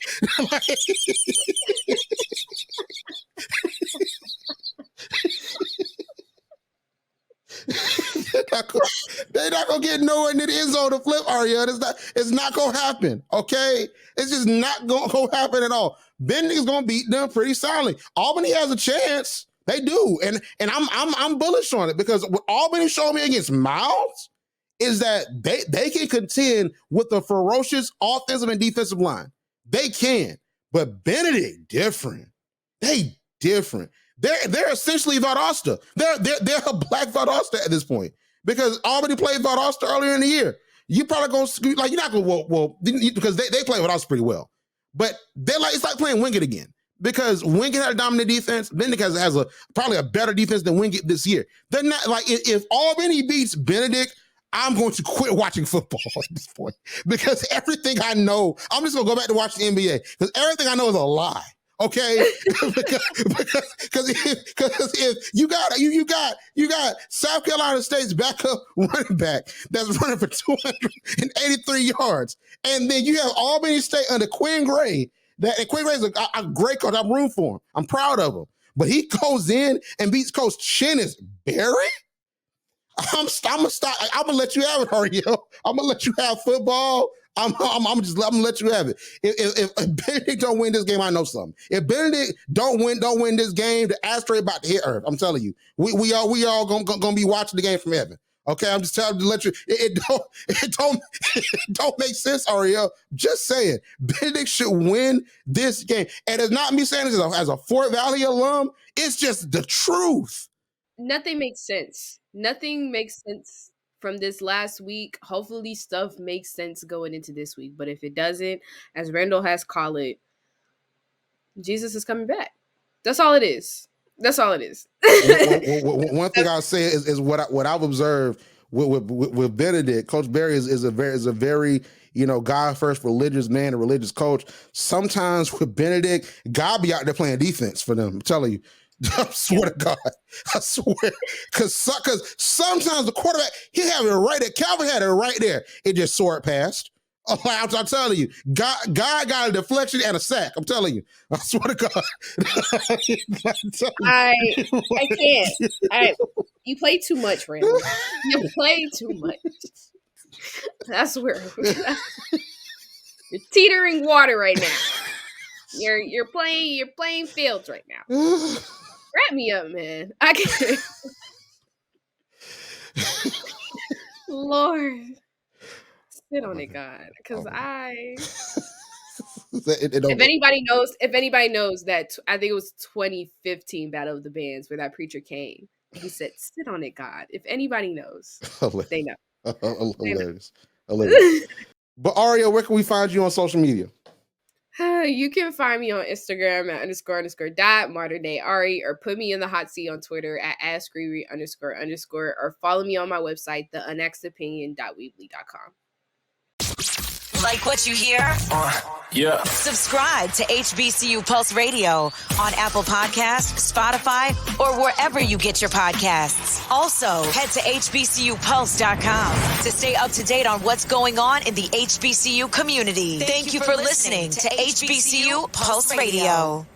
A: They're not gonna get nowhere near the end zone to flip, Arielle. It's not gonna happen. Okay? It's just not gonna happen at all. Benedict is gonna beat them pretty solidly. Albany has a chance. They do. And I'm bullish on it because what Albany showed me against Miles is that they can contend with a ferocious offensive and defensive line. They can. But Benedict, different. They different. They're essentially Valdosta. They're a black Valdosta at this point because Albany played Valdosta earlier in the year. You probably gonna like you're not gonna because they play Valdosta pretty well, but it's like playing Wingate again because Wingate had a dominant defense. Benedict has probably a better defense than Wingate this year. They're not like if Albany beats Benedict, I'm going to quit watching football at this point because everything I know, I'm just gonna go back to watch the NBA because everything I know is a lie. Okay, because if you got South Carolina State's backup running back that's running for 283 yards, and then you have Albany State under Quinn Gray. And Quinn Gray is a great coach. I'm rooting for him. I'm proud of him. But he goes in and beats Coach Chennis Berry. I'm gonna stop. I'm gonna let you have it, Arielle. I'm gonna let you have football. I'm gonna let you have it. If Benedict don't win this game, I know something. If Benedict don't win this game, the asteroid about to hit Earth. I'm telling you, we all gonna be watching the game from heaven. Okay, I'm just telling you to let you. It don't make sense, Arielle. Just saying, Benedict should win this game, and it's not me saying this as a Fort Valley alum. It's just the truth.
B: Nothing makes sense. Nothing makes sense from this last week. Hopefully stuff makes sense going into this week. But if it doesn't, as Randall has called it, Jesus is coming back. That's all it is. That's all it is.
A: One thing I'll say is what I've observed with Benedict. Coach Berry is a very God first religious man, a religious coach. Sometimes with Benedict, God be out there playing defense for them. I'm telling you. I swear to God. I swear. Because sometimes the quarterback, he have it right there. Calvin had it right there. It just soared past. I'm telling you. God got a deflection and a sack. I'm telling you. I swear to God.
B: I can't. You play too much, Randall. You play too much. That's where you're teetering water right now. You're playing fields right now. Wrap me up, man. I can't. Lord, sit on it, God, because if anybody knows that, I think it was 2015 Battle of the Bands where that preacher came. He said, "Sit on it, God." If anybody knows, they know.
A: Hilarious. But Arielle, where can we find you on social media?
B: You can find me on Instagram at __.modernDayAri, or put me in the hot seat on Twitter at @AskRiri__, or follow me on my website, theunexedopinion.weebly.com.
D: Like what you hear?
E: Yeah.
D: Subscribe to HBCU Pulse Radio on Apple Podcasts, Spotify, or wherever you get your podcasts. Also, head to hbcupulse.com to stay up to date on what's going on in the HBCU community. Thank you for listening to HBCU Pulse Radio.